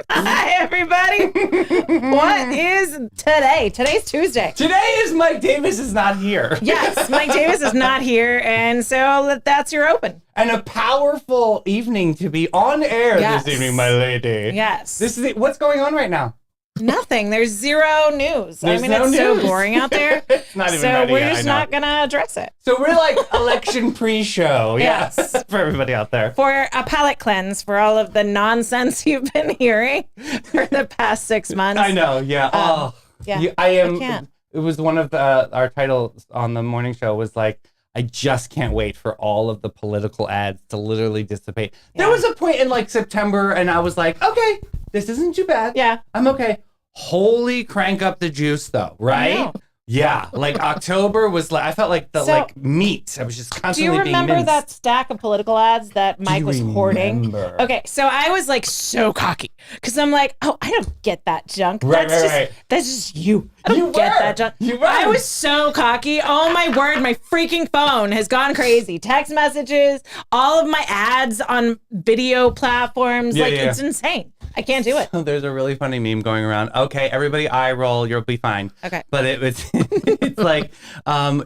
Hi, everybody. What is today? Today's Tuesday. Today is Mike Davis is not here. Yes, Mike Davis is not here, and so that's your open. And a powerful evening to be on air Yes. this evening, my lady. Yes. This is it. What's going on right now? Nothing. There's zero news. There's it's no so news. boring out there. It's not even so ready we're yet, just I know. not going to address it. So we're like election pre-show. Yes. Yes. For everybody out there. For a palate cleanse for all of the nonsense you've been hearing for the past 6 months. I know. Yeah. Yeah. I am. I can't. It was one of our titles on the morning show was like, I just can't wait for all of the political ads to literally dissipate. Yeah. There was a point in like September and I was like, okay, this isn't too bad. Yeah. I'm okay. Holy crank up the juice though, right? know. Yeah. Like October was like, I felt like the like meat. I was just Do constantly you being remember minced. that stack of political ads that Mike was hoarding? remember? Okay, so I was like so cocky because I'm like, oh, I don't get that junk. Right, That's right. That's just you. I don't You get were. that junk. You were. I was so cocky. Oh my word, my freaking phone has gone crazy. Text messages, all of my ads on video platforms, Yeah, like yeah. it's insane. I can't do it. There's a really funny meme going around. Okay, everybody eye roll, you'll be fine. Okay. But it was it's like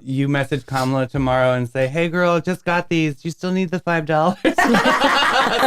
you message Kamala tomorrow and say, hey girl, just got these. Do you still need the $5?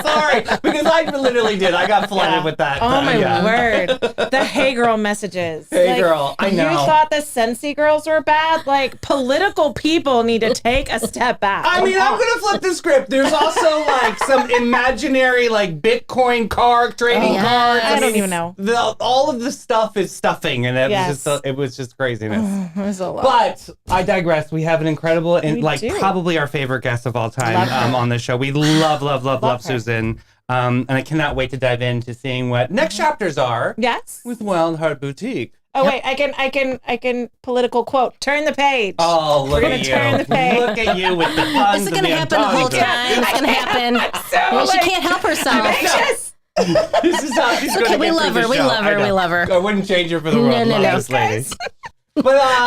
Sorry, because I literally did. I got flooded Yeah. with that. Oh my yeah. word. The hey girl messages. Hey girl, I know. You thought the Sensi girls were bad? Like political people need to take a step back. I mean, I'm gonna flip the script. There's also like some imaginary like Bitcoin car trading cards. I don't even know. All of the stuff is stuffing, and it Yes. was just craziness. It was a lot. But I digress. We have an incredible and We like do. probably our favorite guest of all Love time her. on this show. We love her. Susan. And I cannot wait to dive into seeing what next chapters are Yes. with WildHeart Boutique. Oh wait, I can political quote. Turn the page. Oh, look We're gonna at turn the you. page. Look at you with the puns. This is and going to the happen the whole entendre. time. It's going to happen. So Yeah, she like, can't help herself. anxious. This is how she's It's going okay, to we get love through her, the we show. love her, I know. we love her. I wouldn't change her for the world. No, no, Love no. this lady. Guys. But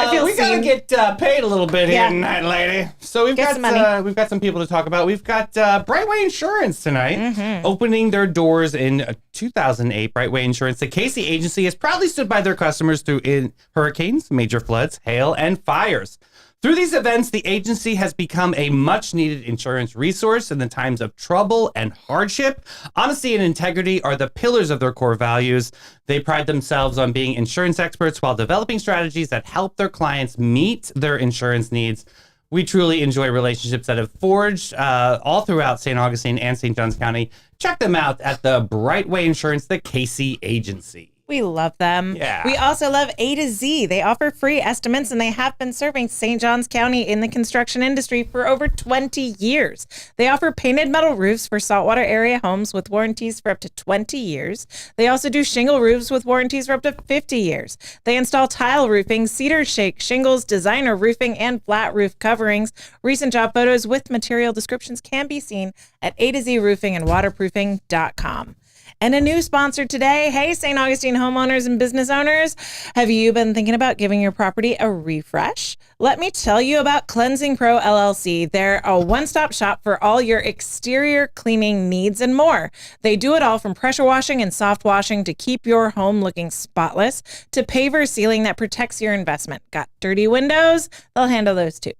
feel we gotta seen. get paid a little bit Yeah. here tonight, lady. So we've Get got some money. we've got some people to talk about. We've got Brightway Insurance tonight, Mm-hmm. opening their doors in 2008. Brightway Insurance, the Casey agency, has proudly stood by their customers through hurricanes, major floods, hail, and fires. Through these events, the agency has become a much-needed insurance resource in the times of trouble and hardship. Honesty and integrity are the pillars of their core values. They pride themselves on being insurance experts while developing strategies that help their clients meet their insurance needs. We truly enjoy relationships that have forged all throughout St. Augustine and St. Johns County. Check them out at the Brightway Insurance, the Casey agency. We love them. Yeah. We also love A to Z. They offer free estimates and they have been serving St. Johns County in the construction industry for over 20 years. They offer painted metal roofs for saltwater area homes with warranties for up to 20 years. They also do shingle roofs with warranties for up to 50 years. They install tile roofing, cedar shake, shingles, designer roofing, and flat roof coverings. Recent job photos with material descriptions can be seen at A to Z Roofing and Waterproofing.com. And a new sponsor today. Hey, St. Augustine homeowners and business owners. Have you been thinking about giving your property a refresh? Let me tell you about Cleansing Pro LLC. They're a one-stop shop for all your exterior cleaning needs and more. They do it all from pressure washing and soft washing to keep your home looking spotless to paver sealing that protects your investment. Got dirty windows? They'll handle those too.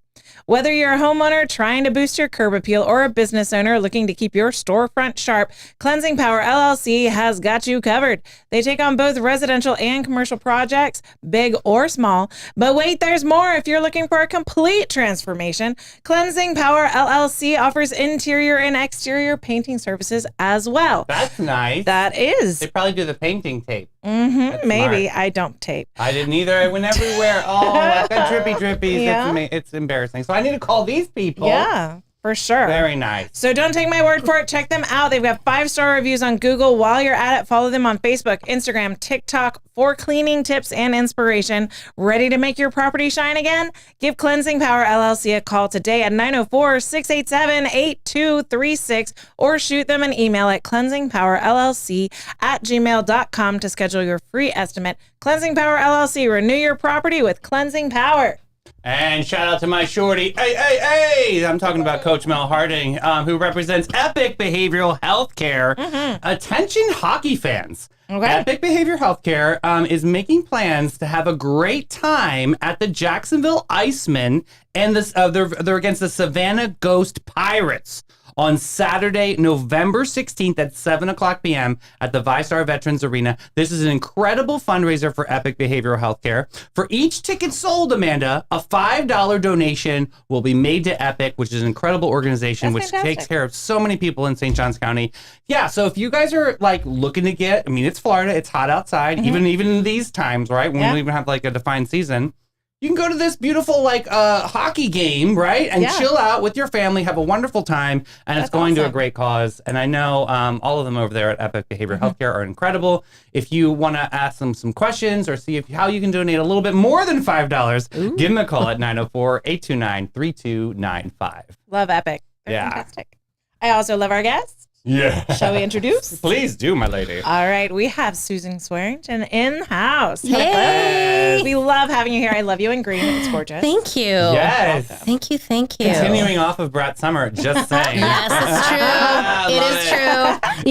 Whether you're a homeowner trying to boost your curb appeal or a business owner looking to keep your storefront sharp, Cleansing Power LLC has got you covered. They take on both residential and commercial projects, big or small. But wait, there's more. If you're looking for a complete transformation, Cleansing Power LLC offers interior and exterior painting services as well. That's nice. That is. They probably do the painting tape. That's Maybe. smart. I don't tape. I didn't either. I went everywhere. Oh, I've got drippies. Yeah. It's embarrassing. So I need to call these people. Yeah, for sure. Very nice. So don't take my word for it. Check them out. They've got 5-star reviews on Google. While you're at it, follow them on Facebook, Instagram, TikTok for cleaning tips and inspiration. Ready to make your property shine again? Give Cleansing Power LLC a call today at 904-687-8236 or shoot them an email at cleansingpowerllc@gmail.com to schedule your free estimate. Cleansing Power LLC. Renew your property with Cleansing Power. And shout out to my shorty, hey, I'm talking about Coach Mel Harding, who represents Epic Behavioral Healthcare. Attention hockey fans. Okay. Epic Behavior Healthcare is making plans to have a great time at the Jacksonville Icemen, and they're against the Savannah Ghost Pirates on Saturday, November 16th at 7 o'clock p.m. at the ViStar Veterans Arena. This is an incredible fundraiser for Epic Behavioral Healthcare. For each ticket sold, Amanda, a $5 donation will be made to Epic, which is an incredible organization That's which fantastic. takes care of so many people in St. Johns County. Yeah, so if you guys are like looking to get, I mean, it's Florida, it's hot outside, even in these times, right? When we don't even have like a defined season. You can go to this beautiful like hockey game, right? And chill out with your family, have a wonderful time, and it's going to a great cause. And I know all of them over there at Epic Behavior Healthcare are incredible. If you want to ask them some questions or see how you can donate a little bit more than $5, give them a call at 904-829-3295. Love Epic. They're Yeah. fantastic. I also love our guests. Yeah. Shall we introduce? Please do, my lady. All right, we have Susan Swearingen in the house. Hey. We love having you here. I love you in green. It's gorgeous. Thank you. Yes. Thank you. Thank you. Continuing off of Brett Summer, just saying. Yes, it's true. It Love is true.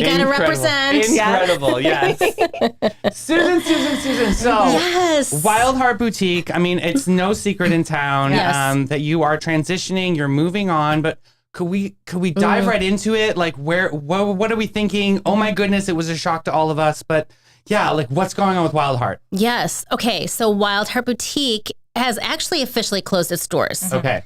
You got to Incredible. represent. Incredible, yes. Susan. So, Yes. WildHeart Boutique. I mean, it's no secret in town Yes. that you are transitioning, you're moving on, but could we dive right into it? Like, what are we thinking? Oh my goodness, it was a shock to all of us. But yeah, like, what's going on with WildHeart? Yes. Okay. So WildHeart Boutique has actually officially closed its doors. Okay.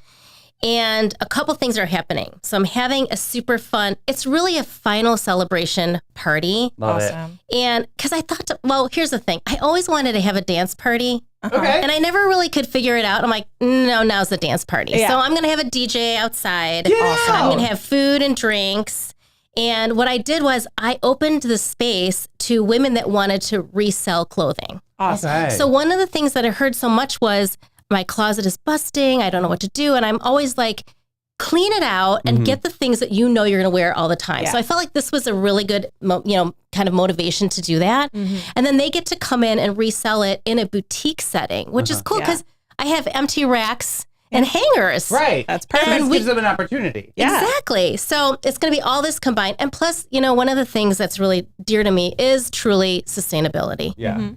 And a couple things are happening. So I'm having a super fun, it's really a final celebration party. Love it. Awesome. And because I thought, well, here's the thing. I always wanted to have a dance party. Okay. And I never really could figure it out. I'm like, no, now's the dance party. Yeah. So I'm going to have a DJ outside. Yeah. I'm going to have food and drinks. And what I did was I opened the space to women that wanted to resell clothing. Awesome. Okay. So one of the things that I heard so much was my closet is busting. I don't know what to do. And I'm always like, clean it out and get the things that you know you're going to wear all the time. Yeah. So I felt like this was a really good, kind of motivation to do that. And then they get to come in and resell it in a boutique setting, which is cool because I have empty racks and hangers. Right. That's And perfect. this gives them an opportunity. Yeah. Exactly. So it's going to be all this combined. And plus, one of the things that's really dear to me is truly sustainability. Yeah.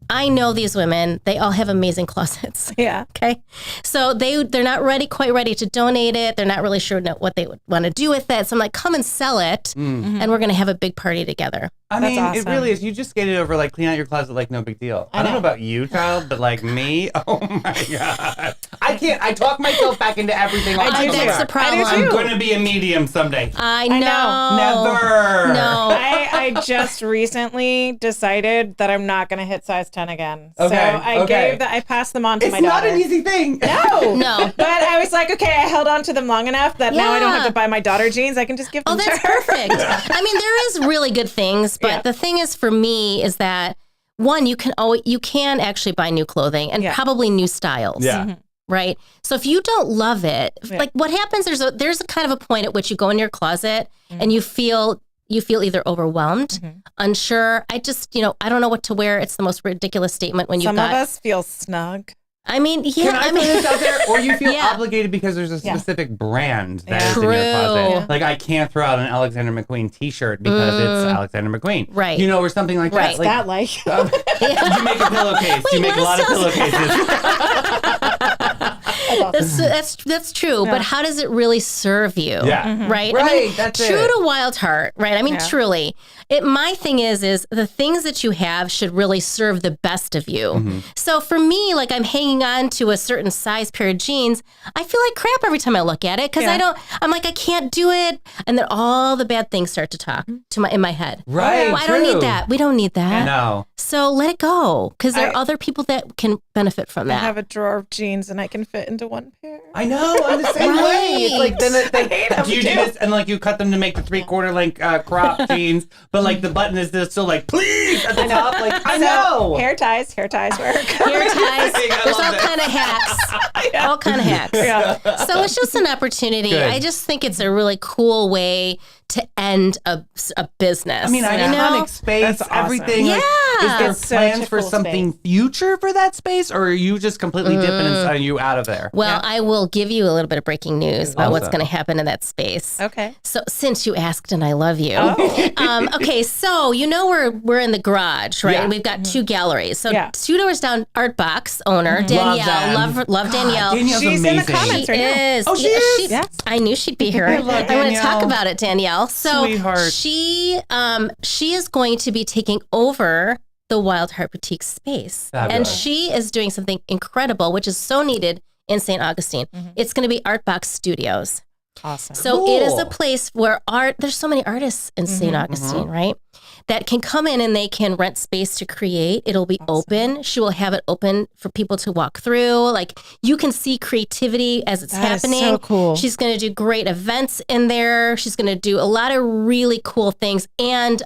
I know these women, they all have amazing closets. Yeah. Okay. So they're not quite ready to donate it. They're not really sure what they would want to do with it. So I'm like, come and sell it and we're going to have a big party together. I That's mean, awesome. it really is. You just skated over, like, clean out your closet like no big deal. I don't know about you, child, but like me, oh my God. I can't, I talk myself back into everything. all I do the too. That's the time. problem. I'm going to be a medium someday. I know. Never. No. I just recently decided that I'm not going to hit size 10 again. So Okay, I passed them on to It's my not daughter. an easy thing. No. No. But I was like, okay, I held on to them long enough that now I don't have Yeah. to buy my daughter jeans. I can just give them Oh, that's to her. perfect. I mean, there is really good things, but Yeah. the thing is for me is that one, you can actually buy new clothing and probably new styles. Yeah. Right. So if you don't love it, like what happens, there's a kind of a point at which you go in your closet and you feel either overwhelmed, unsure. I just, I don't know what to wear. It's the most ridiculous statement when you've Some got. of us feel snug. I mean, yeah. Can I put this out there? Or you feel Yeah. obligated because there's a specific brand that is in True. your closet. Like, I can't throw out an Alexander McQueen t-shirt because it's Alexander McQueen. Right. Or something like Right. that. Like, You make a pillowcase. You make a lot of pillowcases. That's true, but how does it really serve you? Yeah. Right? Right, that's true it. to WildHeart, right? I mean, truly. My thing is the things that you have should really serve the best of you. So for me, like I'm hanging on to a certain size pair of jeans, I feel like crap every time I look at it because I'm like, I can't do it. And then all the bad things start to talk in my head. Right, Oh, I don't true. need that. We don't need that. No. So let it go because there are other people that can benefit from I that. have a drawer of jeans and I can fit into one pair. I know, I'm the same way. It's like, then do you do too. this and like you cut them to make the 3/4 length crop jeans, but like the button is still like, please, at the top. Like, I know. Hair ties work. Hair ties. I There's love all that. kind of hacks. All kind of hacks. Yeah. So it's just an opportunity. Good. I just think it's a really cool way to end a business. I mean, iconic space, That's awesome. everything. Like, there It's such plans a for cool something future for that space, or are you just completely dipping and signing you out of there? Well, I will give you a little bit of breaking news about what's going to happen in that space. Okay. So since you asked and I love you. Oh. Okay, so we're in the garage, right? Yeah. And we've got two galleries. So Yeah. 2 doors down, Art Box owner, Danielle. Love Danielle. Danielle's She's amazing. in the comments She right now. is. Oh, she is? Yeah. I knew she'd be here. I love want to Danielle. talk about it, Danielle. So Sweetheart. she is going to be taking over the WildHeart Boutique space. Fabulous. And she is doing something incredible, which is so needed in St. Augustine. It's going to be Art Box Studios. Awesome. So it is a Cool. place where there's so many artists in St. Augustine, right? That can come in and they can rent space to create. It'll be open. She will have it open for people to walk through. Like you can see creativity as it's That is happening. so cool. She's going to do great events in there. She's going to do a lot of really cool things and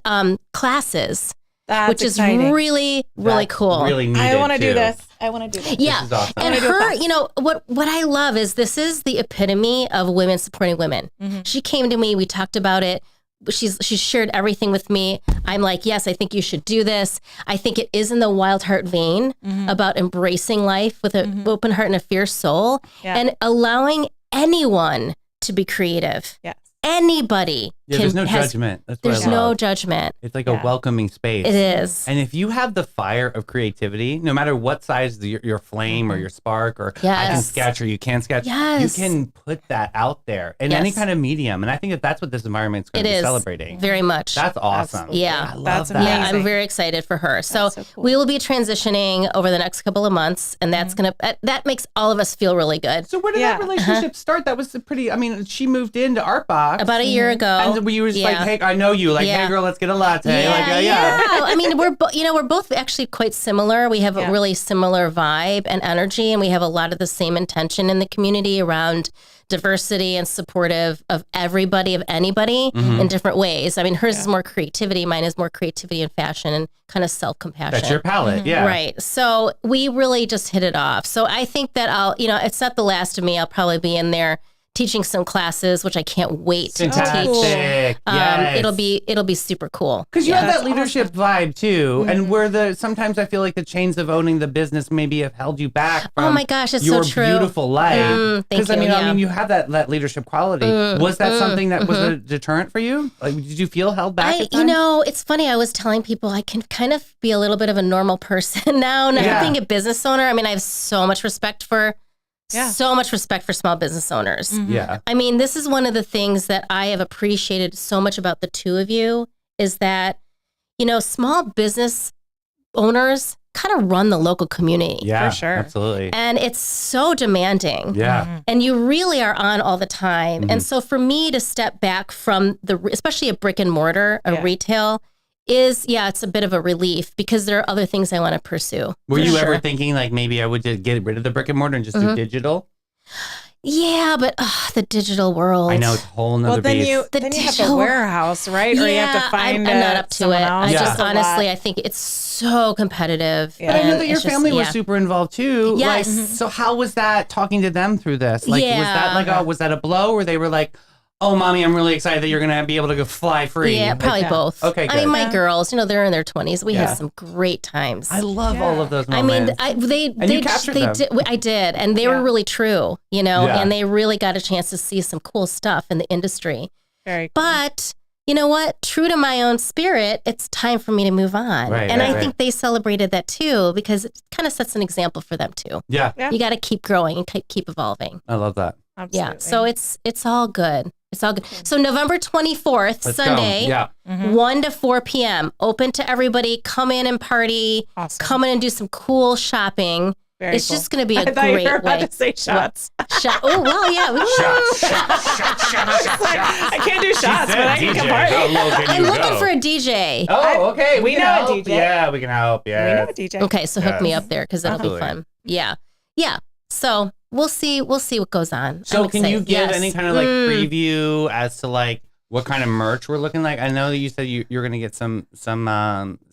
classes, That's which exciting. is really, really That's cool. Really needed, I want to do too. this. I want to do this. Yeah. is awesome. And I wanna do a her, class. you know, what I love is this is the epitome of women supporting women. She came to me, we talked about it. She shared everything with me. I'm like, yes, I think you should do this. I think it is in the WildHeart vein about embracing life with an open heart and a fierce soul and allowing anyone to be creative. Yes. Anybody There's no judgment. That's what There's I no love. judgment. It's like a welcoming space. It is. And if you have the fire of creativity, no matter what size your flame or your spark, or I can Yes. sketch or you can't sketch, Yes. you can put that out there in any Yes. kind of medium. And I think that's what this environment's going It to be is. celebrating. Very much. That's awesome. Absolutely. Yeah. I love That's that. amazing. Yeah, I'm very excited for her. So, so cool. we will be transitioning over the next couple of months, and that's that makes all of us feel really good. So where did Yeah. that relationship start? That was pretty, I mean, she moved into Art Box. About a year ago, and you were just like, hey, I know you. Like, Yeah. hey, girl, let's get a latte. yeah, Like, yeah. I mean, we're both actually quite similar. We have a really similar vibe and energy, and we have a lot of the same intention in the community around diversity and supportive of everybody, of anybody in different ways. I mean, hers is more creativity. Mine is more creativity and fashion and kind of self-compassion. That's your palette. Yeah. Right. So we really just hit it off. So I think that it's not the last of me. I'll probably be in there teaching some classes, which I can't wait to teach. Fantastic. Yes. It'll be super cool. Because you have that leadership vibe too, and where sometimes I feel like the chains of owning the business maybe have held you back from Oh my gosh, it's so your true. beautiful life. Thank I you, mean, yeah. you have that leadership quality. Was that something that was a deterrent for you? Like, did you feel held back? At times? It's funny. I was telling people I can kind of be a little bit of a normal person now. Not being a business owner. I mean, I have so much respect for small business owners. Yeah. I mean, this is one of the things that I have appreciated so much about the two of you is that, small business owners kind of run the local community. Yeah. For sure. Absolutely. And it's so demanding. Yeah. And you really are on all the time. And so for me to step back from especially a brick and mortar, retail, it's a bit of a relief because there are other things I want to pursue. Were you ever thinking like maybe I would just get rid of the brick and mortar and just do digital? Yeah, but the digital world. I know it's a whole nother Well, then beast. you have a warehouse, right? Or you have to find I'm not up to someone it. else. I Yeah. just honestly, I think it's so competitive. Yeah. But I know and that your it's just- family was super involved too. Yes. Like, so how was that talking to them through this? Like, was that like was that a blow where they were like, "Oh, mommy, I'm really excited that you're gonna be able to go fly free"? Yeah, probably both. Okay, I mean, good. my girls, they're in their 20s. We Yeah. had some great times. I love all of those I mean, moments. they captured them. did. I did, and they were really true, Yeah. and they really got a chance to see some cool stuff in the industry. Very cool. But you know what? True to my own spirit, it's time for me to move on, Right, and right, I right. think they celebrated that too because it kind of sets an example for them too. Yeah, Yeah. You got to keep growing and keep evolving. I love that. Absolutely. Yeah, so it's all good. It's all good. So November 24th, Let's Sunday, go. Yeah. 1 to 4 p.m. Open to everybody. Come in and party. Awesome. Come in and do some cool shopping. Very It's cool. just going to be a I thought you great were about way. to say shots. Oh, well, yeah. I can't do shots, but I can come party. I'm looking for a DJ. Oh, okay. we can know a help. DJ. Yeah, we can help. We Yeah. know a DJ. Okay, so hook me up there because that'll Absolutely. be fun. Yeah. Yeah. So we'll see what goes on. So I'm can you excited. give Yes. any kind of like preview as to like what kind of merch we're looking like? I know that you said you're going to get some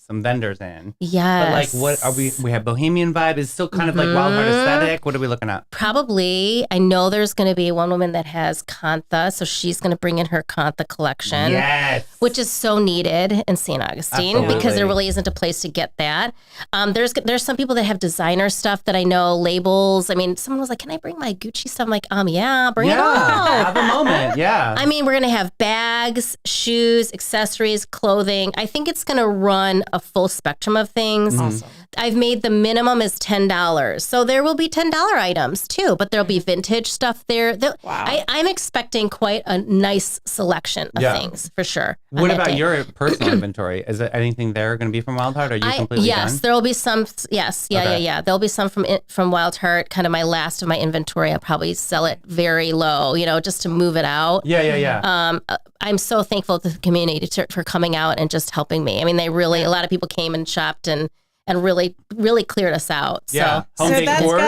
some vendors in. Yes. But like, what are we have bohemian vibe. Is still kind of like WildHeart aesthetic. What are we looking at? Probably. I know there's going to be one woman that has Kantha, so she's going to bring in her Kantha collection. Yes. Which is so needed in St. Augustine. Absolutely. Because there really isn't a place to get that. There's some people that have designer stuff that I know, labels. I mean, someone was like, can I bring my Gucci stuff? I'm like, yeah, bring it on. Have a moment. Yeah. I mean, we're going to have bags, shoes, accessories, clothing. I think it's going to run a full spectrum of things. Awesome. I've made the minimum is $10. So there will be $10 items too, but there'll be vintage stuff there. Wow. I'm expecting quite a nice selection of things for sure. What about your personal inventory? Is there anything there going to be from WildHeart? Are you completely done? Yes, there will be some. Yes, yeah. There'll be some from WildHeart. Kind of my last of my inventory. I'll probably sell it very low, just to move it out. Yeah. I'm so thankful to the community for coming out and just helping me. I mean, a lot of people came and shopped and really, really cleared us out. Yeah. So, Home decor.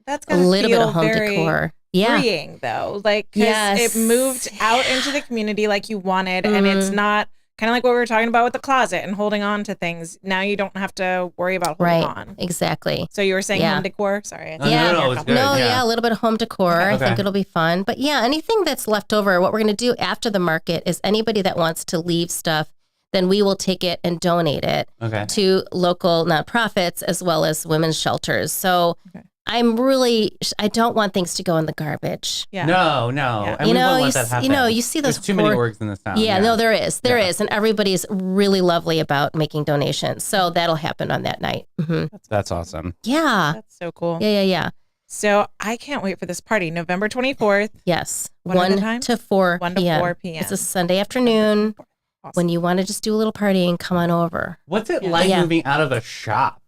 That's a got little bit of home very decor. Yeah. freeing though. Like, 'cause it moved out into the community like you wanted, and it's not kind of like what we were talking about with the closet and holding on to things. Now you don't have to worry about holding on. Exactly. So you were saying home decor? Sorry. No, it's good. A little bit of home decor. I think it'll be fun. But yeah, anything that's left over, what we're going to do after the market is anybody that wants to leave stuff, then we will take it and donate it to local nonprofits as well as women's shelters. So I don't want things to go in the garbage. Yeah. No. Yeah. And we won't let that happen. You see those. There's too many orgs in this town. Yeah, no, there is. There is. And everybody's really lovely about making donations. So that'll happen on that night. Mm-hmm. That's awesome. Yeah. That's so cool. Yeah. So I can't wait for this party. November 24th. Yes. What 1 to 4 1 to 4 p.m. It's a Sunday afternoon. Awesome. When you want to just do a little partying, come on over. What's it like moving out of a shop?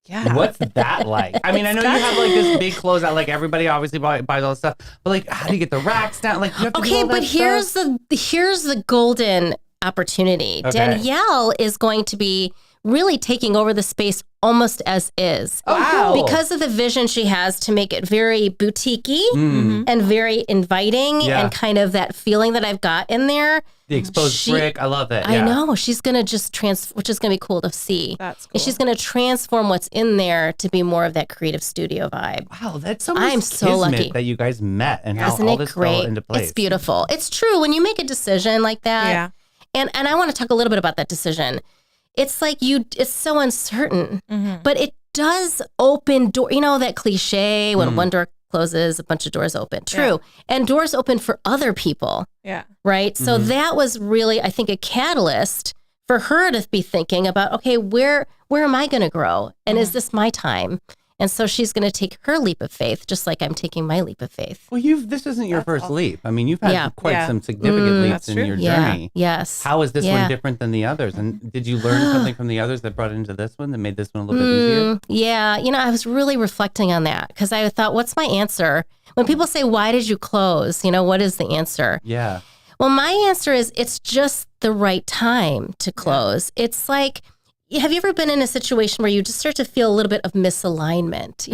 Yeah. What's that like? I mean, I know you have like this big closeout, like everybody obviously buys all this stuff, but like, how do you get the racks down? Like, you have to do all that here's stuff? here's the golden opportunity. Okay. Danielle is going to be really taking over the space almost as is. Oh, cool. Because of the vision she has to make it very boutique-y and very inviting and kind of that feeling that I've got in there. The exposed brick, I love that. I know. She's going to just which is going to be cool to see. That's cool. And she's going to transform what's in there to be more of that creative studio vibe. Wow, that's so I'm so lucky that you guys met and how Isn't all it this great? fell into place. It's beautiful. It's true. When you make a decision like that, and I want to talk a little bit about that decision. It's like it's so uncertain, but it does open door. You know that cliche when one door closes, a bunch of doors open. True. And doors open for other people. Yeah. Right. So that was really, I think, a catalyst for her to be thinking about, okay, where am I going to grow? And is this my time? And so she's going to take her leap of faith, just like I'm taking my leap of faith. Well, this isn't your first leap. I mean, you've had quite some significant leaps in your journey. Yes. How is this one different than the others? And did you learn something from the others that brought into this one that made this one a little bit easier? Yeah. I was really reflecting on that because I thought, what's my answer? When people say, why did you close? What is the answer? Yeah. Well, my answer is it's just the right time to close. It's like, have you ever been in a situation where you just start to feel a little bit of misalignment?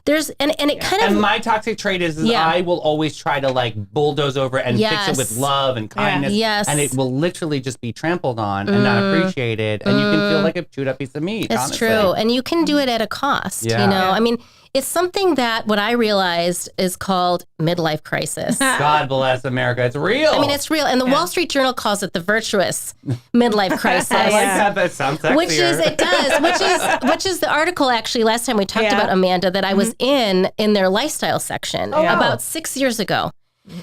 There's and it kind of. And my toxic trait is I will always try to like bulldoze over and fix it with love and kindness. Yes. And it will literally just be trampled on and not appreciated. And you can feel like a chewed up piece of meat. It's honestly. true. And you can do it at a cost. I mean, it's something that what I realized is called midlife crisis. God bless America. It's real. I mean, it's real. And the Wall Street Journal calls it the virtuous midlife crisis. I like that. That sounds sexier. Which is the article actually last time we talked about, Amanda, that I was in their lifestyle section about 6 years ago.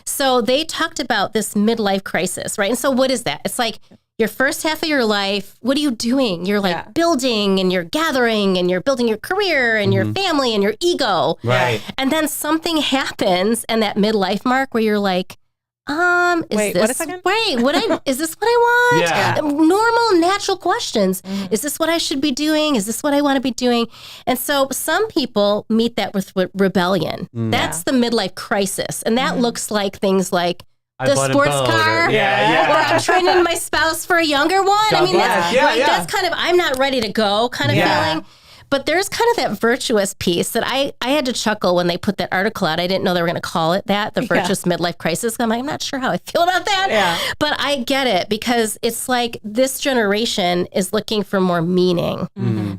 So they talked about this midlife crisis, right? And so what is that? It's like your first half of your life, what are you doing? You're like building and you're gathering and you're building your career and your family and your ego. Right. And then something happens in that midlife mark where you're like, wait, what a second? Is this what I want? Yeah. Normal, natural questions. Is this what I should be doing? Is this what I want to be doing? And so some people meet that with rebellion. That's the midlife crisis. And that looks like things like the sports car, or I'm training my spouse for a younger one. God I mean, that's kind of, I'm not ready to go kind of feeling. But there's kind of that virtuous piece that I had to chuckle when they put that article out. I didn't know they were going to call it that, the virtuous midlife crisis. I'm like, I'm not sure how I feel about that. Yeah. But I get it, because it's like this generation is looking for more meaning,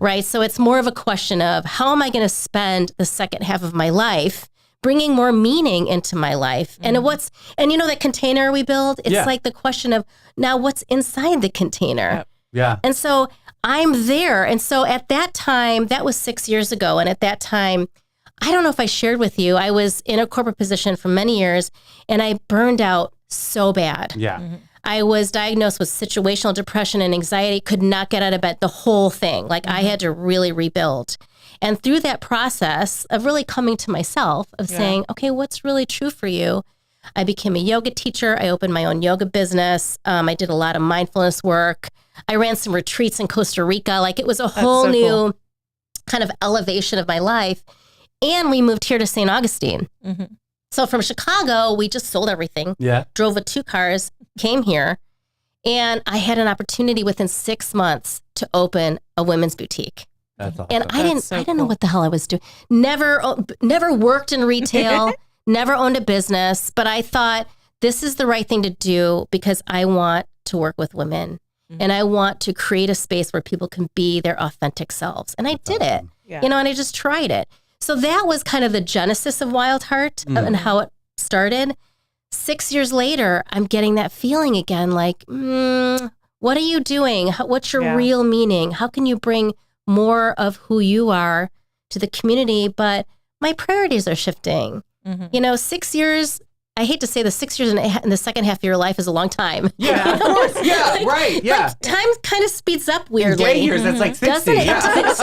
right? So it's more of a question of, how am I going to spend the second half of my life bringing more meaning into my life? And you know that container we build? It's like the question of, now what's inside the container? Yeah. And so I'm there. And so at that time, that was 6 years ago. And at that time, I don't know if I shared with you, I was in a corporate position for many years, and I burned out so bad. Yeah. I was diagnosed with situational depression and anxiety, could not get out of bed, the whole thing. Like I had to really rebuild. And through that process of really coming to myself, of saying, okay, what's really true for you? I became a yoga teacher. I opened my own yoga business. I did a lot of mindfulness work. I ran some retreats in Costa Rica. Like it was a whole new kind of elevation of my life. And we moved here to St. Augustine. So from Chicago, we just sold everything. Yeah. Drove with 2 cars, came here. And I had an opportunity within 6 months to open a women's boutique. That's awesome. And I didn't know what the hell I was doing. Never worked in retail, never owned a business, but I thought this is the right thing to do because I want to work with women and I want to create a space where people can be their authentic selves. And I did it, and I just tried it. So that was kind of the genesis of WildHeart and how it started. 6 years later, I'm getting that feeling again, like, what are you doing? What's your real meaning? How can you bring more of who you are to the community? But my priorities are shifting. 6 years, I hate to say the 6 years in the second half of your life is a long time. Yeah, of course. Yeah, right. Yeah. But time kind of speeds up weirdly. In gay years, that's like 60. Doesn't it?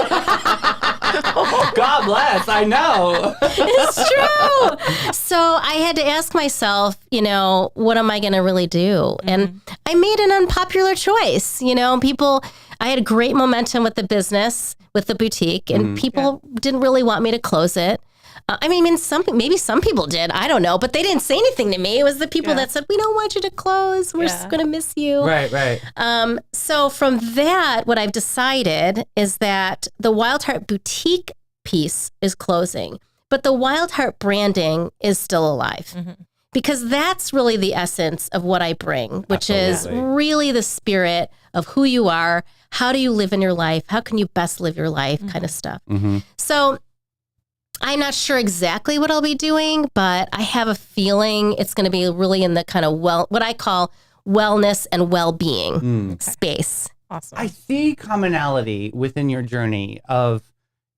Oh, God bless. I know. It's true. So I had to ask myself, what am I going to really do? And I made an unpopular choice. I had great momentum with the business, with the boutique, and people didn't really want me to close it. Maybe some people did. I don't know, but they didn't say anything to me. It was the people that said, "We don't want you to close. We're just going to miss you." Right. So from that, what I've decided is that the WildHeart boutique piece is closing, but the WildHeart branding is still alive. Because that's really the essence of what I bring, which is really the spirit of who you are. How do you live in your life? How can you best live your life? Kind of stuff. So I'm not sure exactly what I'll be doing, but I have a feeling it's going to be really in the kind of what I call wellness and well-being space. Awesome. I see commonality within your journey of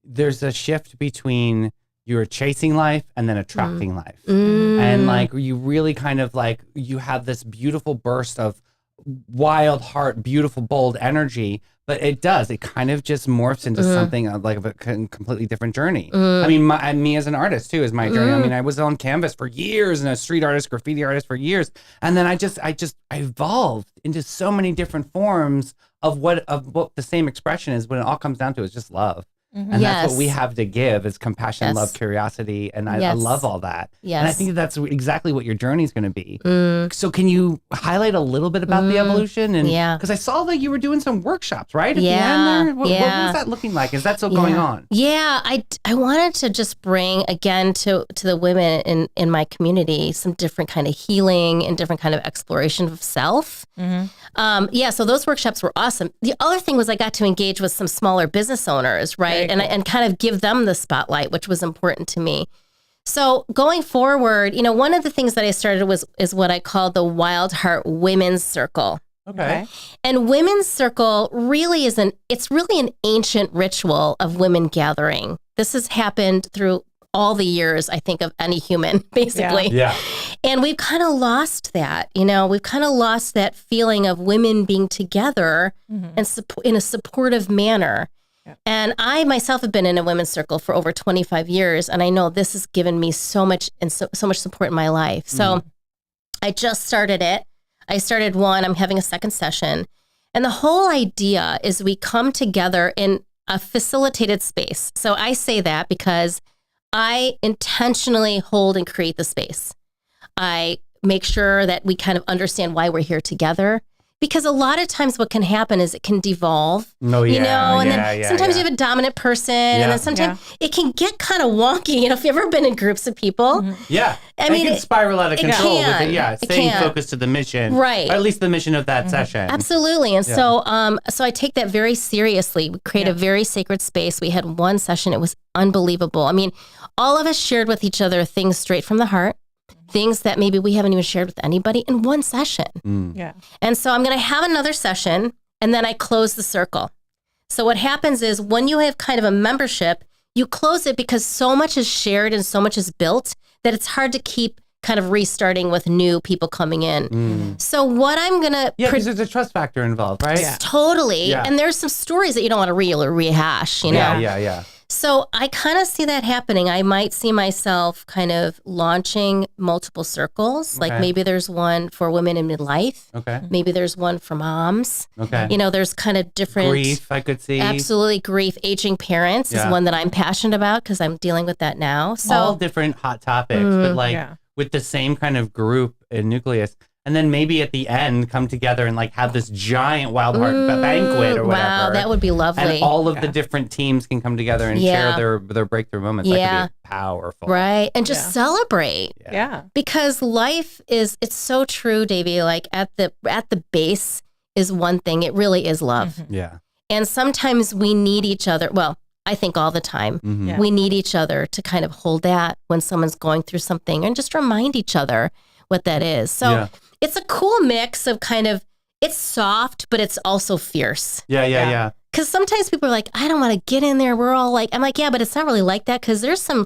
there's a shift between you're chasing life and then attracting life. And like you really kind of like you have this beautiful burst of wild heart, beautiful, bold energy, but it kind of just morphs into something like a completely different journey. I mean, me as an artist too is my journey. I mean, I was on canvas for years and a street artist, graffiti artist for years. And then I evolved into so many different forms of what the same expression is when it all comes down to is just love. And that's what we have to give is compassion, love, curiosity. And I love all that. And I think that's exactly what your journey is going to be. So can you highlight a little bit about the evolution? And because I saw that you were doing some workshops, right? At the end there? What was that looking like? Is that still going on? Yeah, I wanted to just bring again to the women in my community some different kind of healing and different kind of exploration of self. So those workshops were awesome. The other thing was I got to engage with some smaller business owners, right? And kind of give them the spotlight, which was important to me. So going forward, one of the things that I started is what I call the WildHeart Women's Circle. Okay. And Women's Circle really it's really an ancient ritual of women gathering. This has happened through all the years, I think, of any human, basically. Yeah. And we've kind of lost that, we've kind of lost that feeling of women being together and in a supportive manner. Yeah. And I myself have been in a women's circle for over 25 years. And I know this has given me so much and so much support in my life. So I just started it. I started one, I'm having a second session. And the whole idea is we come together in a facilitated space. So I say that because I intentionally hold and create the space. I make sure that we kind of understand why we're here together. Because a lot of times what can happen is it can devolve, Oh, yeah. you know, and Yeah, then yeah, sometimes yeah. you have a dominant person and then sometimes it can get kind of wonky. You know, if you've ever been in groups of people. Yeah. I mean, it can spiral out of control with can. it. Yeah. It Staying can. focused to the mission. Right. Or at least the mission of that session. Absolutely. And so I take that very seriously. We create a very sacred space. We had one session. It was unbelievable. I mean, all of us shared with each other things straight from the heart, things that maybe we haven't even shared with anybody in one session. Yeah. And so I'm going to have another session and then I close the circle. So what happens is when you have kind of a membership, you close it because so much is shared and so much is built that it's hard to keep kind of restarting with new people coming in. So what I'm going to... Yeah, because there's a trust factor involved, right? Yeah. Totally. Yeah. And there's some stories that you don't want to rehash, you know? Yeah. So I kind of see that happening. I might see myself kind of launching multiple circles. Like maybe there's one for women in midlife. Okay. Maybe there's one for moms. Okay. You know, there's kind of different... Grief, I could see. Absolutely. Grief. Aging parents is one that I'm passionate about because I'm dealing with that now. So all different hot topics, but like with the same kind of group and nucleus. And then maybe at the end come together and like have this giant WildHeart banquet or whatever. Wow, that would be lovely. And all of the different teams can come together and share their breakthrough moments. That could be powerful. Right. And just celebrate. Yeah. Because life is, it's so true, Davey. Like at the base is one thing. It really is love. Yeah. And sometimes we need each other. Well, I think all the time we need each other to kind of hold that when someone's going through something and just remind each other what that is. So it's a cool mix of kind of, it's soft, but it's also fierce. Yeah. Because sometimes people are like, I don't want to get in there. We're all like, I'm like, yeah, but it's not really like that because there's some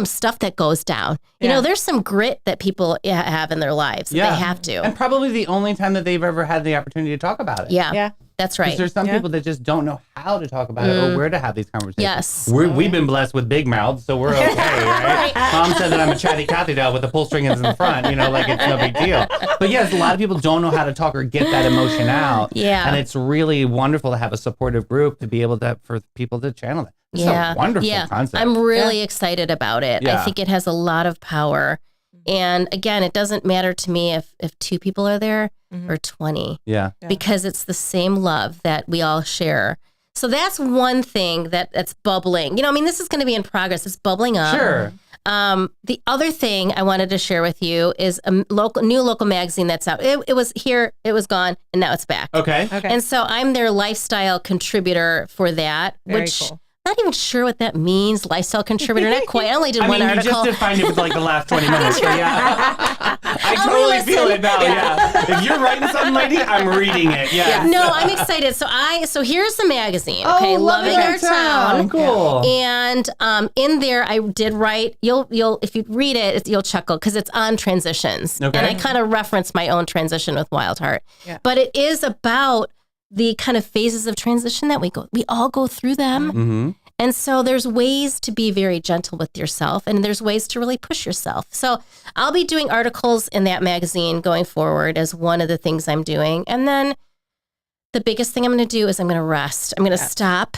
stuff that goes down. You know, there's some grit that people have in their lives. That they have to. And probably the only time that they've ever had the opportunity to talk about it. Yeah. That's right. Because there's some people that just don't know how to talk about it or where to have these conversations. Yes. We've been blessed with big mouths, so we're okay, right? Mom said that I'm a chatty Cathy doll with the pull string in the front, you know, like it's no big deal. But yes, a lot of people don't know how to talk or get that emotion out. Yeah. And it's really wonderful to have a supportive group to be able to, for people to channel that. It's a wonderful concept. I'm really excited about it. Yeah. I think it has a lot of power. And again, it doesn't matter to me if 2 people are there or 20. Yeah. Because it's the same love that we all share. So that's one thing that's bubbling. You know, I mean, this is going to be in progress. It's bubbling up. Sure. The other thing I wanted to share with you is a new local magazine that's out. It was here, it was gone, and now it's back. Okay. And so I'm their lifestyle contributor for that, Very cool. Not even sure what that means. Lifestyle contributor, not quite. I only did one you article. just defined it with like the last 20 minutes. But yeah. I totally feel it now. Yeah. If you're writing something, lady, I'm reading it. Yeah. No, I'm excited. So here's the magazine. Okay, Loving Our Town. Cool. And in there, I did write. You'll if you read it, you'll chuckle because it's on transitions. Okay. And I kind of reference my own transition with WildHeart. Yeah. But it is about the kind of phases of transition that we all go through them. Mm-hmm. And so there's ways to be very gentle with yourself and there's ways to really push yourself. So I'll be doing articles in that magazine going forward as one of the things I'm doing. And then the biggest thing I'm going to do is I'm going to rest. I'm going to stop.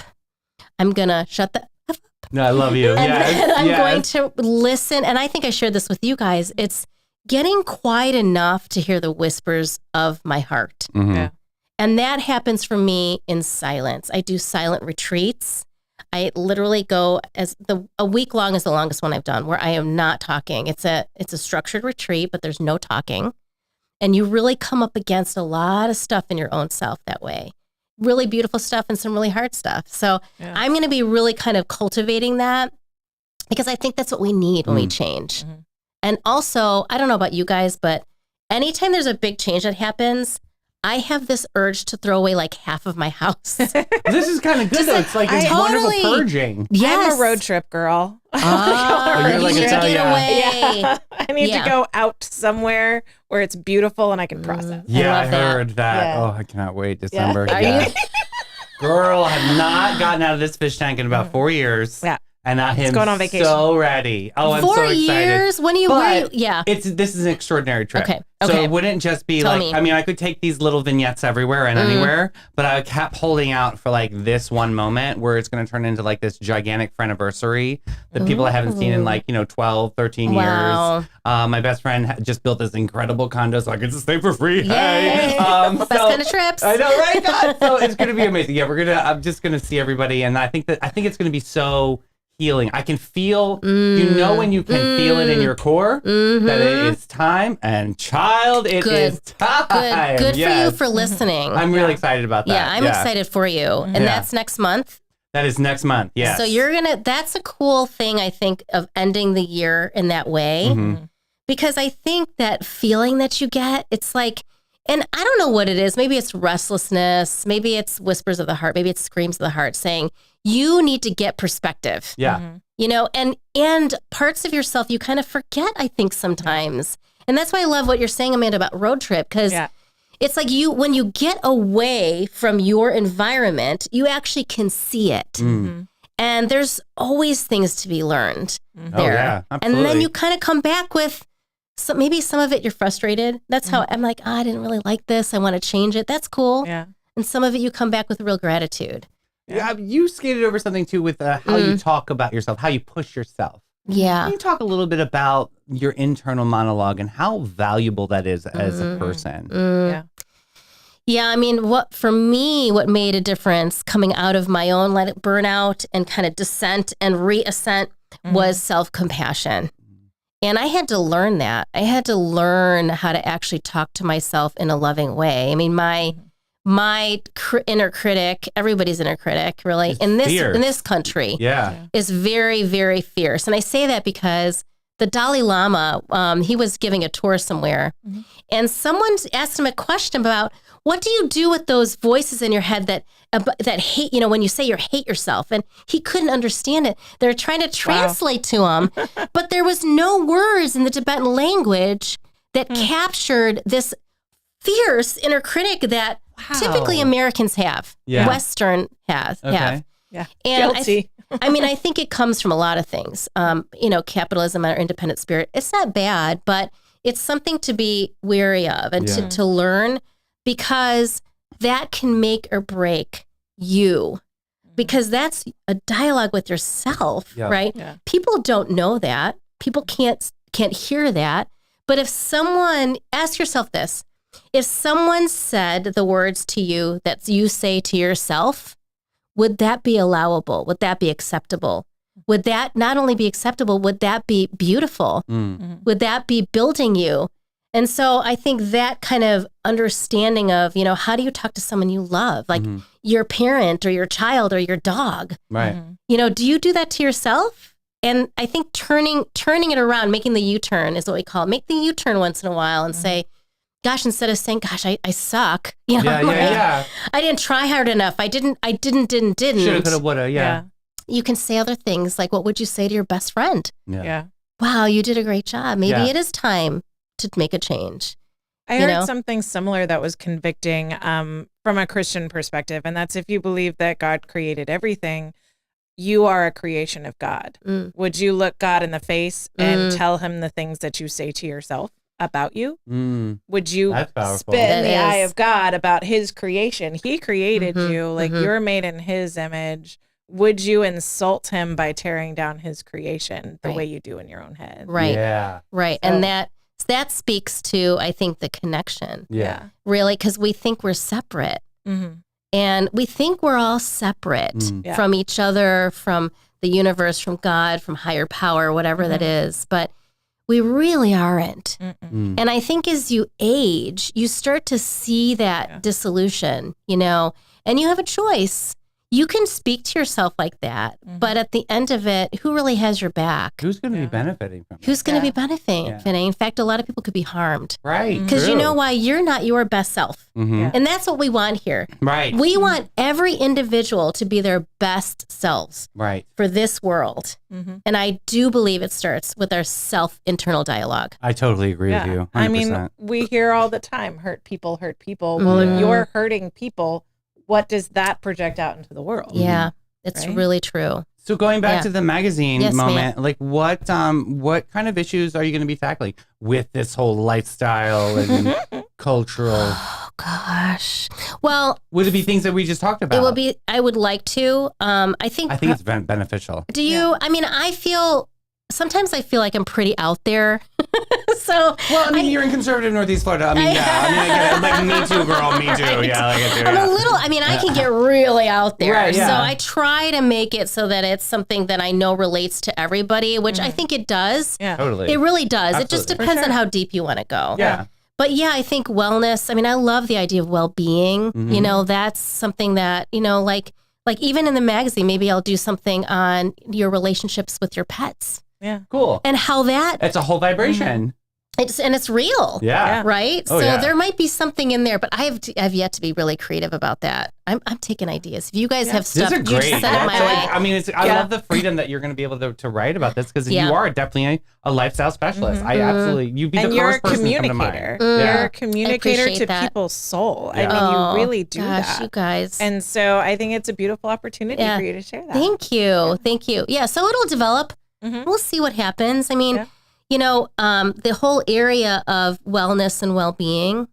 I'm going to shut the F up. No, I love you. And then I'm going to listen. And I think I shared this with you guys. It's getting quiet enough to hear the whispers of my heart. Mm-hmm. Yeah. And that happens for me in silence. I do silent retreats. I literally go a week long is the longest one I've done where I am not talking. It's a structured retreat, but there's no talking. And you really come up against a lot of stuff in your own self that way. Really beautiful stuff and some really hard stuff. So I'm going to be really kind of cultivating that because I think that's what we need when we change. Mm-hmm. And also, I don't know about you guys, but anytime there's a big change that happens, I have this urge to throw away like half of my house. This is kind of good though. It's like it's wonderful purging. Yes. I'm a road trip girl. You're like, you need to get away. Yeah. I need to go out somewhere where it's beautiful and I can process. Yeah, I heard that. Yeah. Oh, I cannot wait. December. Are you? Girl, I have not gotten out of this fish tank in about 4 years. Yeah. And I am going on vacation. so ready. Oh, I'm 4 so excited. years? When you yeah. This is an extraordinary trip. Okay. So it wouldn't just be Tell me. I mean, I could take these little vignettes everywhere and anywhere, but I kept holding out for like this one moment where it's going to turn into like this gigantic friendiversary that people I haven't seen in 12, 13 Wow. years. My best friend just built this incredible condo so I could just stay for free. Yay. Hey. Best kind of trips. I know, right? God. So it's going to be amazing. Yeah, I'm just going to see everybody. And I think it's going to be so healing. I can feel, when you can feel it in your core that it is time, and child, it is time. Good for you for listening. I'm really excited about that. Yeah, I'm excited for you. And that's next month. That is next month. Yes. So that's a cool thing, I think, of ending the year in that way. Because I think that feeling that you get, it's like, and I don't know what it is. Maybe it's restlessness. Maybe it's whispers of the heart. Maybe it's screams of the heart saying, you need to get perspective. Yeah. You know, and parts of yourself you kind of forget, I think, sometimes. And that's why I love what you're saying, Amanda, about road trip, because it's like when you get away from your environment, you actually can see it. And there's always things to be learned there. Oh, yeah, absolutely. And then you kind of come back with, maybe some of it you're frustrated. That's how I'm like, I didn't really like this. I want to change it. That's cool. Yeah. And some of it you come back with real gratitude. Yeah. You skated over something too with how you talk about yourself, how you push yourself. Yeah. Can you talk a little bit about your internal monologue and how valuable that is as a person? Yeah. Yeah, I mean, what made a difference coming out of my own burnout and kind of descent and reascent was self-compassion. And I had to learn that. I had to learn how to actually talk to myself in a loving way. I mean, my inner critic, everybody's inner critic, really, in this country, is very, very fierce. And I say that because the Dalai Lama, he was giving a tour somewhere, and someone asked him a question about, what do you do with those voices in your head that hate, when you say you hate yourself? And he couldn't understand it. They're trying to translate to him, but there was no words in the Tibetan language that captured this fierce inner critic that typically Americans have, Western have. Yeah. And Guilty. I think it comes from a lot of things. Capitalism and our independent spirit. It's not bad, but it's something to be wary of and to learn, because that can make or break you, because that's a dialogue with yourself, right? Yeah. People don't know that. People can't hear that. But ask yourself this, if someone said the words to you that you say to yourself, would that be allowable? Would that be acceptable? Would that not only be acceptable, would that be beautiful? Would that be building you? And so I think that kind of understanding of, how do you talk to someone you love, like your parent or your child or your dog? Right. Do you do that to yourself? And I think turning it around, making the U-turn is what we call it. Make the U-turn once in a while and say, gosh, instead of saying, gosh, I suck. I didn't try hard enough. I didn't. Shoulda, coulda, woulda, yeah. You can say other things like, what would you say to your best friend? Yeah. Wow, you did a great job. Maybe it is time to make a change. I heard something similar that was convicting from a Christian perspective. And that's, if you believe that God created everything, you are a creation of God. Would you look God in the face and tell him the things that you say to yourself about you? Would you spit in the eye of God about his creation? He created you, like you're made in his image. Would you insult him by tearing down his creation the way you do in your own head? Right. Yeah. Right. So, and that speaks to, I think, the connection. Yeah. Really, because we think we're separate. And we think we're all separate from each other, from the universe, from God, from higher power, whatever that is. But we really aren't. And I think as you age, you start to see that dissolution, and you have a choice. You can speak to yourself like that, but at the end of it, who really has your back? Who's going to be benefiting from it? Who's going to be benefiting? In fact, a lot of people could be harmed. Right. Because you know why? You're not your best self. And that's what we want here. Right. We want every individual to be their best selves for this world. And I do believe it starts with our self-internal dialogue. I totally agree with you. 100%. I mean, we hear all the time, hurt people. Well, if you're hurting people, what does that project out into the world? Yeah, it's really true. So going back to the magazine moment, ma'am. like what kind of issues are you going to be tackling with this whole lifestyle and cultural? Oh gosh. Well, would it be things that we just talked about? It will be. I would like to. I think it's beneficial. Do you? Yeah. I mean, sometimes I feel like I'm pretty out there. So, well, I mean, you're in conservative Northeast Florida. I mean, I get it. Like, me too, girl. Me too. Right. Yeah, like it too. I'm a little. I mean, I can get really out there. Right, yeah. So I try to make it so that it's something that I know relates to everybody, which I think it does. Yeah, totally. It really does. Absolutely. It just depends on how deep you want to go. Yeah. But yeah, I think wellness. I mean, I love the idea of well-being. Mm-hmm. You know, that's something that like even in the magazine, maybe I'll do something on your relationships with your pets. Yeah. Cool. And how that. It's a whole vibration. It's real. Yeah. Right. Oh, so there might be something in there, but I've yet to be really creative about that. I'm taking ideas. If you guys have stuff, These are great. you send it my way. I mean, I love the freedom that you're going to be able to write about this because you are definitely a lifestyle specialist. I absolutely, you'd be the first person to come to mind. You're a communicator to people's soul. I mean, you really do that. You guys. And so I think it's a beautiful opportunity for you to share that. Thank you. Thank you. Yeah. So it'll develop. We'll see what happens. I mean, the whole area of wellness and well-being,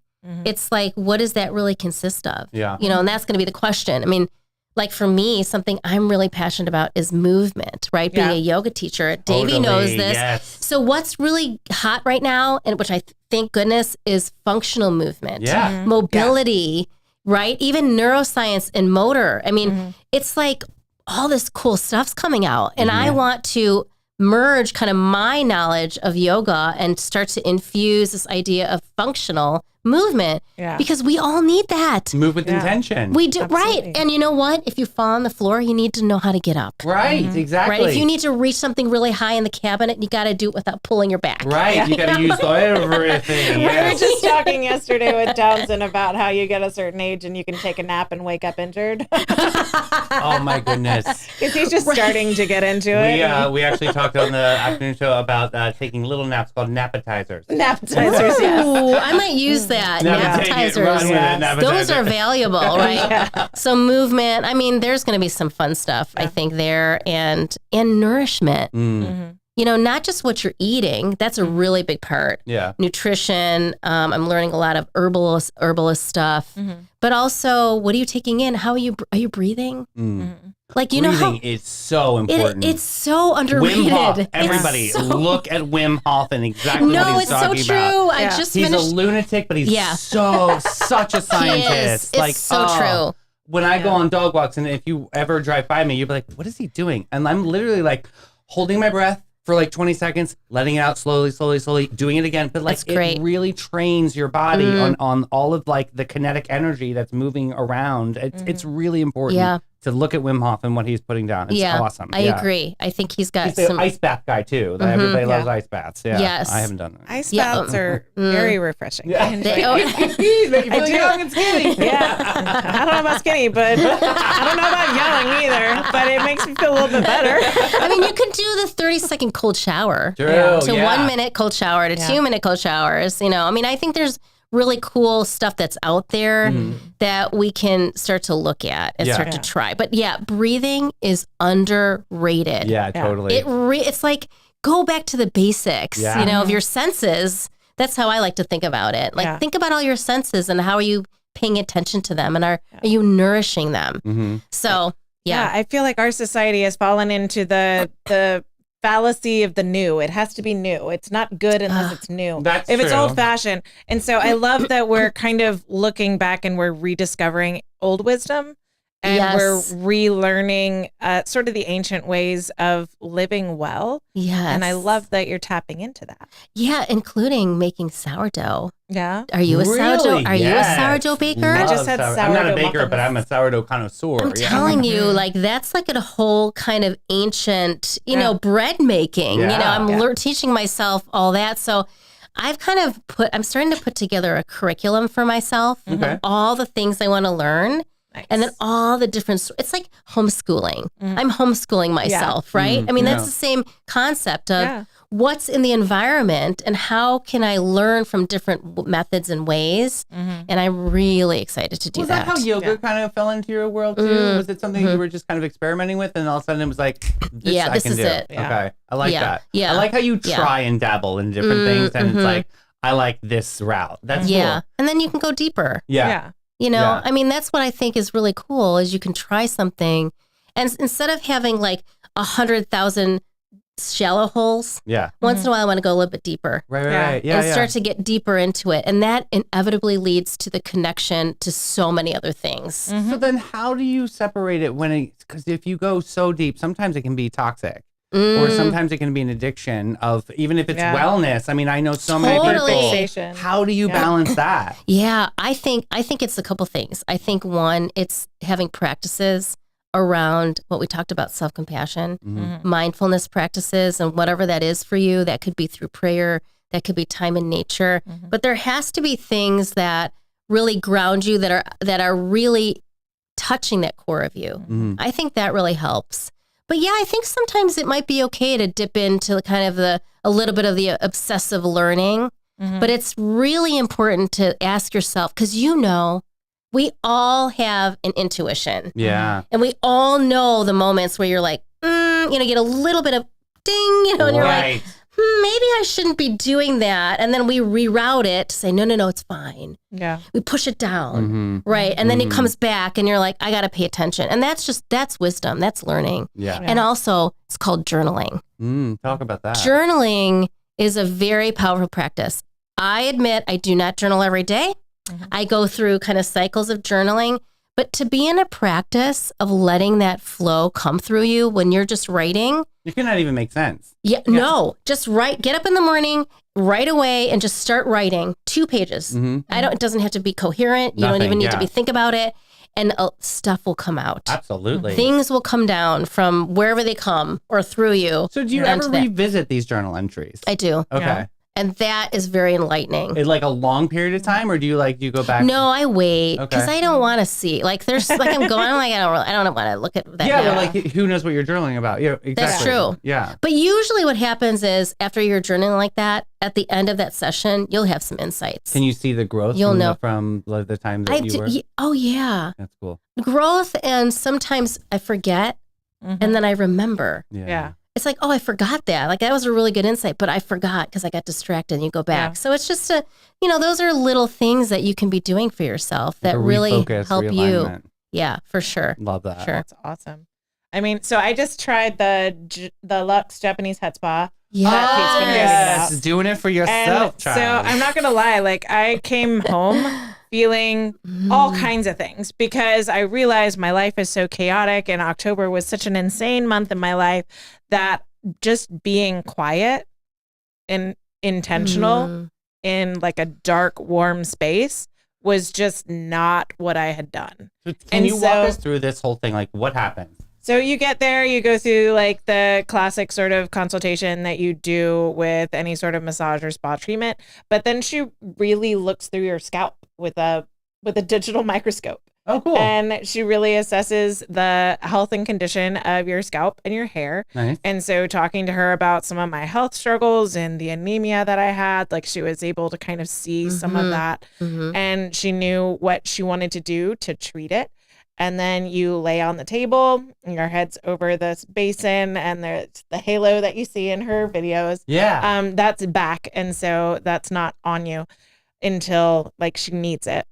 it's like, what does that really consist of? Yeah. And that's going to be the question. I mean, like for me, something I'm really passionate about is movement, right? Being a yoga teacher. Davey knows this. Yes. So what's really hot right now, and which I thank goodness, is functional movement. Yeah. Mobility, right? Even neuroscience and motor. I mean, it's like all this cool stuff's coming out. And I want to merge kind of my knowledge of yoga and start to infuse this idea of functional movement because we all need that. Move with intention. We do. Absolutely. Right. And you know what? If you fall on the floor, you need to know how to get up. Right. Exactly. Right. If you need to reach something really high in the cabinet, you got to do it without pulling your back. Right. Yeah. You got to use everything. We were just talking yesterday with Townsend about how you get a certain age and you can take a nap and wake up injured. Oh my goodness. Because he's just starting to get into it. We actually talked on the afternoon show about taking little naps called napetizers. Napetizers, yes. Ooh, I might use that. Napetizers. Those are valuable, right? So movement. I mean, there's going to be some fun stuff, I think, there. And nourishment. Not just what you're eating. That's a really big part. Yeah. Nutrition. I'm learning a lot of herbalist stuff. But also, what are you taking in? How are you breathing? Like, breathing how is so important. It's so underrated. Wim Hof. Everybody, look at Wim Hof and exactly what he's talking it's so about. true. He's a lunatic, but he's such a scientist. It's so true. When I go on dog walks, and if you ever drive by me, you'll be like, what is he doing? And I'm literally like holding my breath for like 20 seconds, letting it out slowly, doing it again. But like it really trains your body on all of like the kinetic energy that's moving around. It's really important to look at Wim Hof and what he's putting down. It's awesome. I agree. I think he's got some ice bath guy too. Everybody loves ice baths. Yeah. Yes. I haven't done that. Ice baths are very refreshing. Yeah. Make you feel young and skinny. I don't know about skinny, but I don't know about young either. But it makes me feel a little bit better. I mean, you could do the 30-second cold shower. True. To 1 minute cold shower to 2 minute cold showers. I mean, I think there's really cool stuff that's out there that we can start to look at and start to try. But breathing is underrated. Yeah, totally. It's like, go back to the basics, of your senses. That's how I like to think about it. Like, think about all your senses and how are you paying attention to them and are you nourishing them? So, I feel like our society has fallen into the fallacy of the new. It has to be new. It's not good unless it's new. That's if true. It's old fashioned. And so I love that we're kind of looking back and we're rediscovering old wisdom and we're relearning sort of the ancient ways of living well. Yes. And I love that you're tapping into that. Yeah, including making sourdough. Yeah. Are you a sourdough? Are you a sourdough baker? I just had sourdough. I'm not a baker, muffins. but I'm a sourdough connoisseur. I'm telling you, like that's like a whole kind of ancient, bread making. I'm teaching myself all that. So I've kind of I'm starting to put together a curriculum for myself, all the things I want to learn. Nice. And then all the different, it's like homeschooling. I'm homeschooling myself, right? I mean, that's the same concept of what's in the environment and how can I learn from different methods and ways. And I'm really excited to do was that. Was that how yoga kind of fell into your world too? Was it something you were just kind of experimenting with and all of a sudden it was like, this I can is do. it. Okay. I like that. Yeah. I like how you try and dabble in different things and it's like, I like this route. That's cool. And then you can go deeper. Yeah. You know, I mean, that's what I think is really cool is you can try something and instead of having like 100,000 shallow holes. Once in a while, I want to go a little bit deeper. Right. And start to get deeper into it. And that inevitably leads to the connection to so many other things. So then how do you separate it because if you go so deep, sometimes it can be toxic. Or sometimes it can be an addiction of, even if it's wellness. I mean, I know so many people. How do you balance that? I think it's a couple things. I think one, it's having practices around what we talked about, self-compassion, mindfulness practices, and whatever that is for you. That could be through prayer, that could be time in nature, but there has to be things that really ground you, that are really touching that core of you. I think that really helps. But I think sometimes it might be okay to dip into kind of a little bit of the obsessive learning, but it's really important to ask yourself, because we all have an intuition. And we all know the moments where you're like, get a little bit of ding, and you're like, maybe I shouldn't be doing that. And then we reroute it to say, no, it's fine. We push it down. Right. And then it comes back and you're like, I got to pay attention. And that's wisdom. That's learning. And also it's called journaling. Talk about that. Journaling is a very powerful practice. I admit I do not journal every day. I go through kind of cycles of journaling, but to be in a practice of letting that flow come through you when you're just writing. It cannot even make sense. No, just write, get up in the morning, right away, and just start writing 2 pages. It doesn't have to be coherent. You don't even need to think about it. And stuff will come out. Absolutely. Things will come down from wherever they come or through you. So do you ever revisit these journal entries? I do. Okay. And that is very enlightening. Like a long period of time, or do you go back? No, I wait because I don't want to see. There's I'm going. I'm like, I don't want to look at that. Yeah, but who knows what you're journaling about? Yeah, exactly. That's true. Yeah. But usually, what happens is after you're journaling like that, at the end of that session, you'll have some insights. Can you see the growth? You'll know from the time that you were. Oh yeah. That's cool. Growth, and sometimes I forget, and then I remember. Yeah. It's like, oh, I forgot that. That was a really good insight, but I forgot because I got distracted and you go back. Yeah. So it's just those are little things that you can be doing for yourself that really help you. Yeah, for sure. Love that. Sure. That's awesome. I mean, so I just tried the Luxe Japanese head spa. Yes. Doing it for yourself, child. So I'm not going to lie. I came home feeling all kinds of things because I realized my life is so chaotic and October was such an insane month in my life that just being quiet and intentional in a dark, warm space was just not what I had done. So can you walk us through this whole thing? What happens? So you get there, you go through the classic sort of consultation that you do with any sort of massage or spa treatment, but then she really looks through your scalp with a digital microscope. Oh, cool. And she really assesses the health and condition of your scalp and your hair. Nice. And so talking to her about some of my health struggles and the anemia that I had, she was able to kind of see some of that. And she knew what she wanted to do to treat it. And then you lay on the table, and your head's over this basin, and there's the halo that you see in her videos. Yeah. That's back, and so that's not on you until she needs it.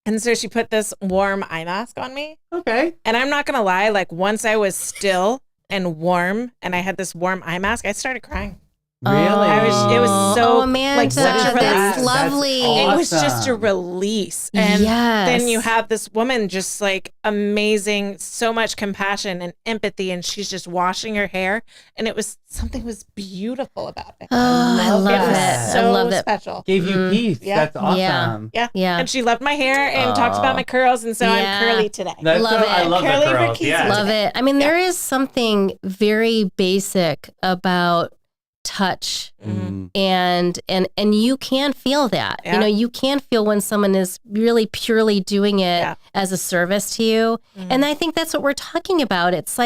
And so she put this warm eye mask on me. Okay. And I'm not gonna lie, once I was still and warm, and I had this warm eye mask, I started crying. Really? It was so Amanda, such a release. that's lovely. Awesome. It was just a release. And then you have this woman just amazing, so much compassion and empathy, and she's just washing her hair, and something was beautiful about it. I love it. Was so I love it. special. Gave you peace. Yeah. That's awesome. Yeah. And she loved my hair and talked about my curls, and so I'm curly today. Love it. I love Curly the curls. Rikisi. Love it. I mean, there is something very basic about touch and you can feel that. You can feel when someone is really purely doing it as a service to you. And I think that's what we're talking about. It's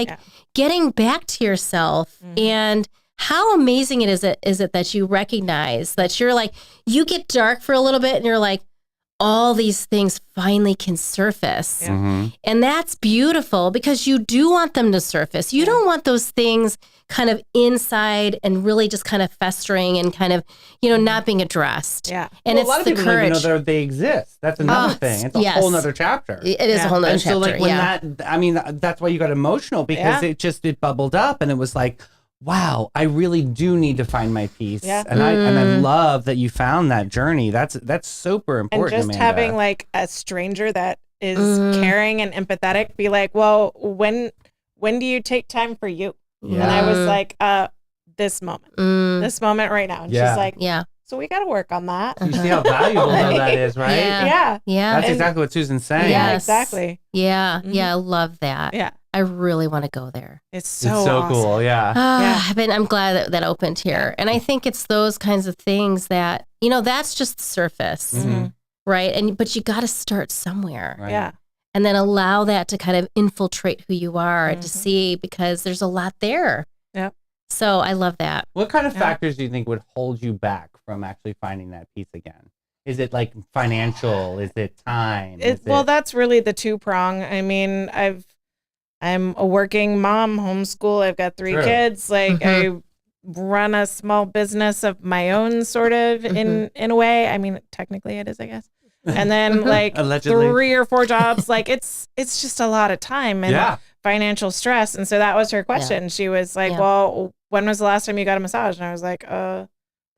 getting back to yourself and how amazing is it that you recognize that you're like, you get dark for a little bit and you're like, all these things finally can surface. Mm-hmm. And that's beautiful because you do want them to surface. You don't want those things kind of inside and really just kind of festering and kind of, not being addressed. Yeah. And Well, it's a lot of the people courage. don't even know that they exist. That's another thing. It's a yes. whole nother chapter. It is a whole nother And chapter. so like when that's why you got emotional because it bubbled up and it was like, wow, I really do need to find my peace. Yeah. And I love that you found that journey. That's super important. And just Amanda. having like a stranger that is caring and empathetic be like, well, when do you take time for you? Yeah. And I was like, this moment right now. And she's like, so we got to work on that. You see how valuable that is, right? Yeah. Yeah. That's exactly what Susan's saying. Yeah, Yes. exactly. Yeah. Yeah. I love that. Yeah. I really want to go there. It's so awesome. Cool. Yeah. I'm glad that opened here. And I think it's those kinds of things that, that's just the surface, right? But you got to start somewhere. Right. Yeah. And then allow that to kind of infiltrate who you are to see, because there's a lot there. Yep. So I love that. What kind of factors do you think would hold you back from actually finding that peace again? Is it like financial? Is it time? Well, that's really the two prong. I mean, I'm a working mom, homeschool. I've got 3 kids. Like I run a small business of my own, sort of in a way. I mean, technically it is, I guess. And then like Allegedly. 3 or 4 jobs. Like it's just a lot of time and financial stress. And so that was her question. She was like, well, when was the last time you got a massage? And I was like,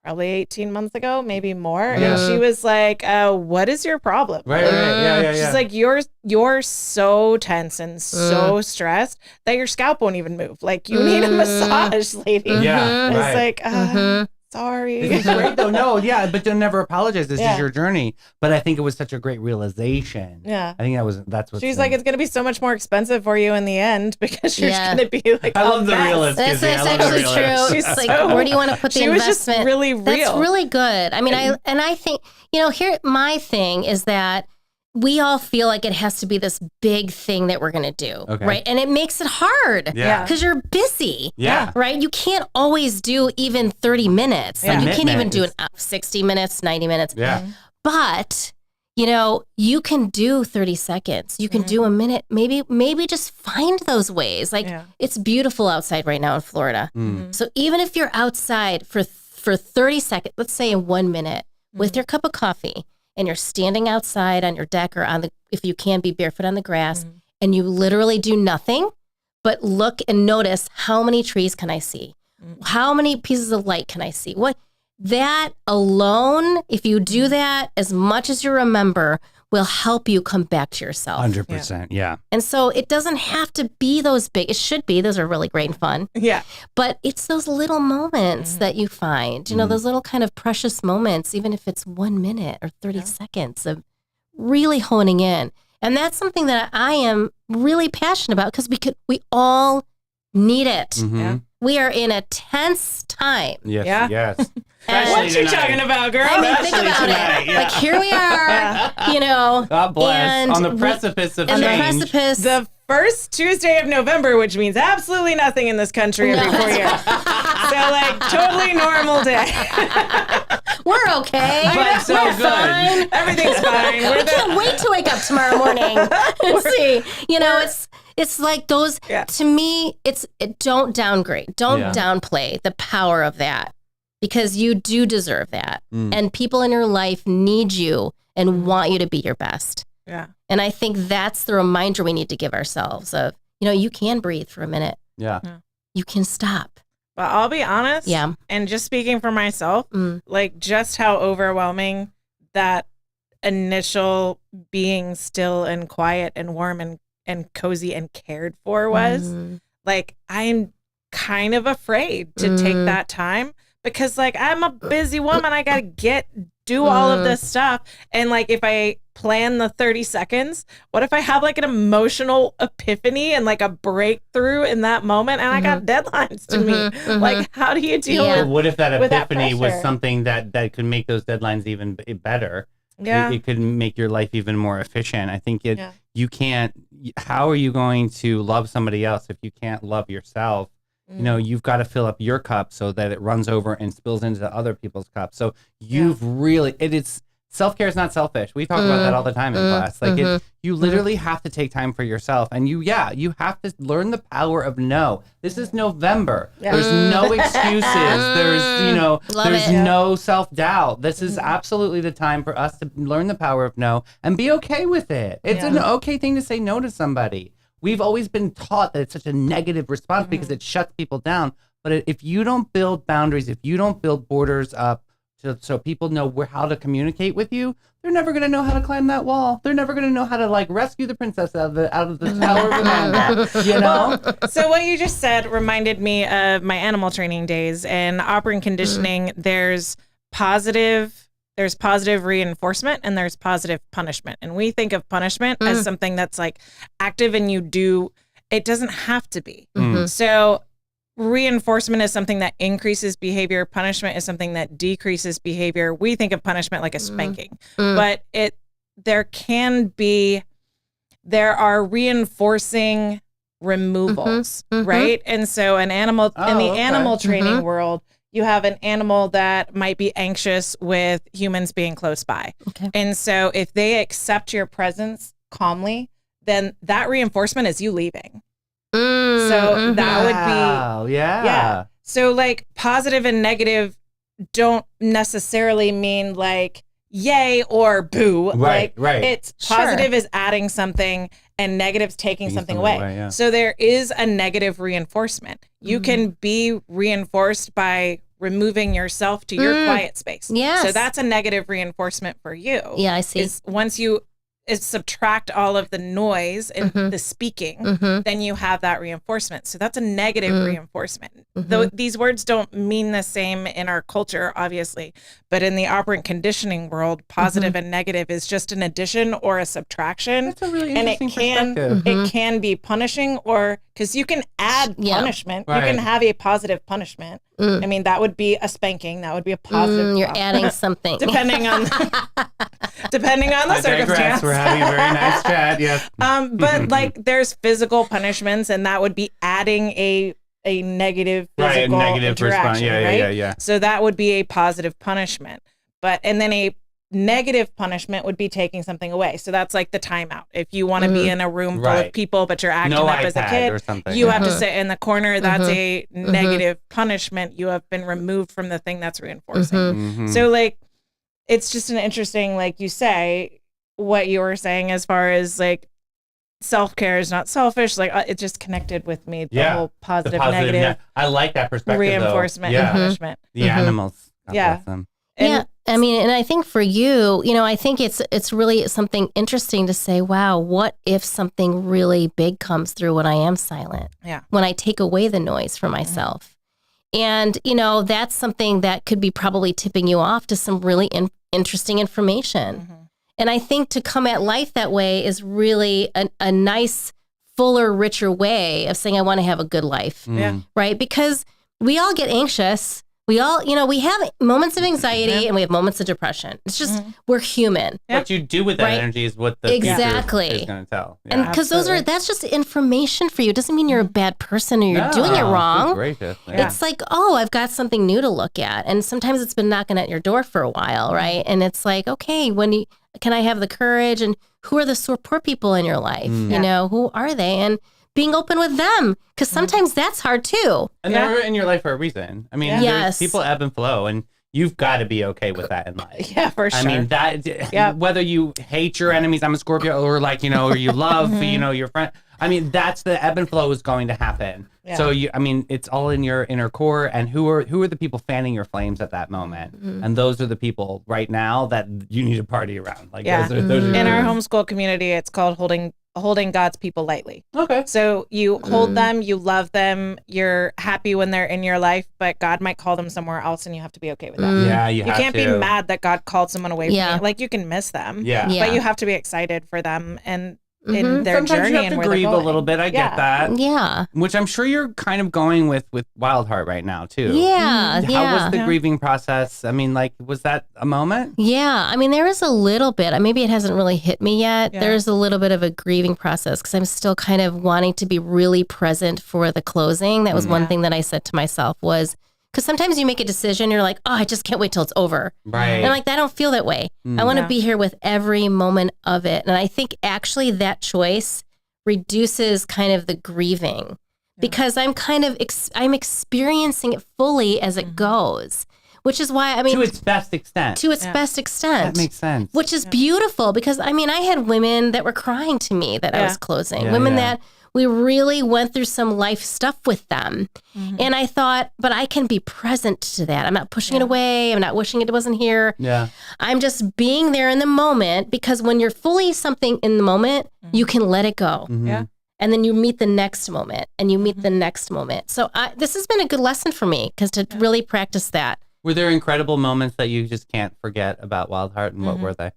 probably 18 months ago, maybe more. And she was like, what is your problem? Right. Yeah. She's like, you're so tense and so stressed that your scalp won't even move. Like you need a massage, lady. Yeah. It's Right. like, sorry. This is great though. No, but don't never apologize. This is your journey. But I think it was such a great realization. Yeah. I think that's what She's like, it's going to be so much more expensive for you in the end because you're going to be like, I love the realist. That's actually true. She's like, where do you want to put the investment? She was just really real. That's really good. I mean, I think, here, my thing is that we all feel like it has to be this big thing that we're going to do, right? And it makes it hard because you're busy, right? You can't always do even 30 minutes. Like you can't even do 60 minutes, 90 minutes. Yeah. But, you can do 30 seconds. You can do a minute. Maybe just find those ways. Like it's beautiful outside right now in Florida. So even if you're outside for 30 seconds, let's say in 1 minute with your cup of coffee, and you're standing outside on your deck or if you can be barefoot on the grass, and you literally do nothing but look and notice, how many trees can I see? How many pieces of light can I see? That alone, if you do that as much as you remember, will help you come back to yourself. 100%. Yeah. And so it doesn't have to be those big. It should be. Those are really great and fun. Yeah. But it's those little moments that you find, those little kind of precious moments, even if it's 1 minute or 30 seconds of really honing in. And that's something that I am really passionate about because we all need it. Yeah. We are in a tense time. Yes. Yeah. Yes. What you talking about, girl? I mean, think about it. Yeah. Like here we are, God bless. and on the precipice of on change. the precipice. The first Tuesday of November, which means absolutely nothing in this country every 4 years. So like totally normal day. We're okay. But so We're good. fine. Everything's fine. I can't wait to wake up tomorrow morning and see. It's like those. To me, don't downgrade. Don't downplay the power of that because you do deserve that, and people in your life need you and want you to be your best. Yeah. And I think that's the reminder we need to give ourselves of, you can breathe for a minute. Yeah. You can stop. But I'll be honest. Yeah. And just speaking for myself, like just how overwhelming that initial being still and quiet and warm and cozy and cared for was. Like, I'm kind of afraid to take that time because like I'm a busy woman. I got to do all of this stuff. And like, if I plan the 30 seconds, what if I have like an emotional epiphany and like a breakthrough in that moment? And I got deadlines to meet. Like, how do you deal with What if that with that epiphany was pressure? something that could make those deadlines even better? Yeah. It could make your life even more efficient. I think you can't, how are you going to love somebody else if you can't love yourself You know, you've got to fill up your cup so that it runs over and spills into other people's cups. So you've really, it's self-care is not selfish. We talk about that all the time in class. Like you literally have to take time for yourself, and you have to learn the power of no. This is November. There's no excuses. There's no self-doubt. This is absolutely the time for us to learn the power of no and be okay with it. It's an okay thing to say no to somebody. We've always been taught that it's such a negative response because it shuts people down. But if you don't build boundaries, if you don't build borders up, so people know how to communicate with you, they're never going to know how to climb that wall. They're never going to know how to like rescue the princess out of the Tower of Amanda, you know? So what you just said reminded me of my animal training days. And operant conditioning, there's positive reinforcement and there's positive punishment. And we think of punishment as something that's like active and you do, it doesn't have to be. So reinforcement is something that increases behavior. Punishment is something that decreases behavior. We think of punishment like a spanking, but there are reinforcing removals, right? And so animal training world, you have an animal that might be anxious with humans being close by. Okay. And so if they accept your presence calmly, then that reinforcement is you leaving. So that would be, yeah. So like positive and negative don't necessarily mean like yay or boo. Right. It's positive is adding something and negative's taking something away. So there is a negative reinforcement. You can be reinforced by removing yourself to your quiet space. Yes. So that's a negative reinforcement for you. Yeah, I see. Is once you subtract all of the noise and the speaking, then you have that reinforcement. So that's a negative reinforcement. Though these words don't mean the same in our culture, obviously, but in the operant conditioning world, positive and negative is just an addition or a subtraction. That's a really interesting perspective. It can be punishing, or because you can add punishment. Right. You can have a positive punishment. I mean, that would be a spanking. That would be a positive. You're adding something. Depending on the circumstance. We're having a very nice chat, yes. But like there's physical punishments, and that would be adding a negative physical interaction, right? Yeah. So that would be a positive punishment. And then a negative punishment would be taking something away. So that's like the timeout. If you want to be in a room full of people, but you're acting up as a kid, you have to sit in the corner. That's a negative punishment. You have been removed from the thing that's reinforcing. So like, it's just an interesting, like you say, what you were saying as far as like self-care is not selfish. Like it just connected with me. The whole positive, negative. I like that perspective. Reinforcement and punishment. The animals. I mean, and I think for you, I think it's really something interesting to say, wow, what if something really big comes through when I am silent? Yeah. When I take away the noise from myself. And, that's something that could be probably tipping you off to some really interesting information. And I think to come at life that way is really a nice, fuller, richer way of saying, I want to have a good life. Right? Because we all get anxious. We all, we have moments of anxiety and we have moments of depression. It's just, we're human. What you do with that energy is what the future is going to tell. Yeah. And because that's just information for you. It doesn't mean you're a bad person or you're doing it wrong. It's like, I've got something new to look at. And sometimes it's been knocking at your door for a while, right? And it's like, okay, can I have the courage? And who are the support people in your life? Who are they? And being open with them, because sometimes that's hard too. And they're in your life for a reason. I mean, people ebb and flow, and you've got to be okay with that in life. Yeah, for sure. I mean, that whether you hate your enemies, I'm a Scorpio, or like, or you love, your friend. I mean, that's the ebb and flow is going to happen. Yeah. So it's all in your inner core. And who are the people fanning your flames at that moment? And those are the people right now that you need to party around. Like those are in our homeschool community, it's called holding God's people lightly. Okay. So you hold them, you love them, you're happy when they're in your life, but God might call them somewhere else and you have to be okay with that. Yeah, you can't be mad that God called someone away from you. Like you can miss them. Yeah. But you have to be excited for them. And in their Sometimes journey you have and to where they're grieve a going. little bit. I get that. Yeah. Which I'm sure you're kind of going with WildHeart right now too. Yeah. How was the grieving process? I mean, like, was that a moment? Yeah. I mean, there was a little bit. Maybe it hasn't really hit me yet. Yeah. There's a little bit of a grieving process because I'm still kind of wanting to be really present for the closing. That was one thing that I said to myself was, because sometimes you make a decision, you're like, oh, I just can't wait till it's over. Right. And I'm like, I don't feel that way. I want to be here with every moment of it. And I think actually that choice reduces kind of the grieving because I'm kind of, I'm experiencing it fully as it goes, which is why, to its best extent. To its best extent. That makes sense. Which is beautiful because, I had women that were crying to me that I was closing. Women that we really went through some life stuff with them. And I thought, but I can be present to that. I'm not pushing it away. I'm not wishing it wasn't here. Yeah. I'm just being there in the moment because when you're fully something in the moment, you can let it go. Yeah. And then you meet the next moment and you meet the next moment. So this has been a good lesson for me because to really practice that. Were there incredible moments that you just can't forget about WildHeart, and what were they?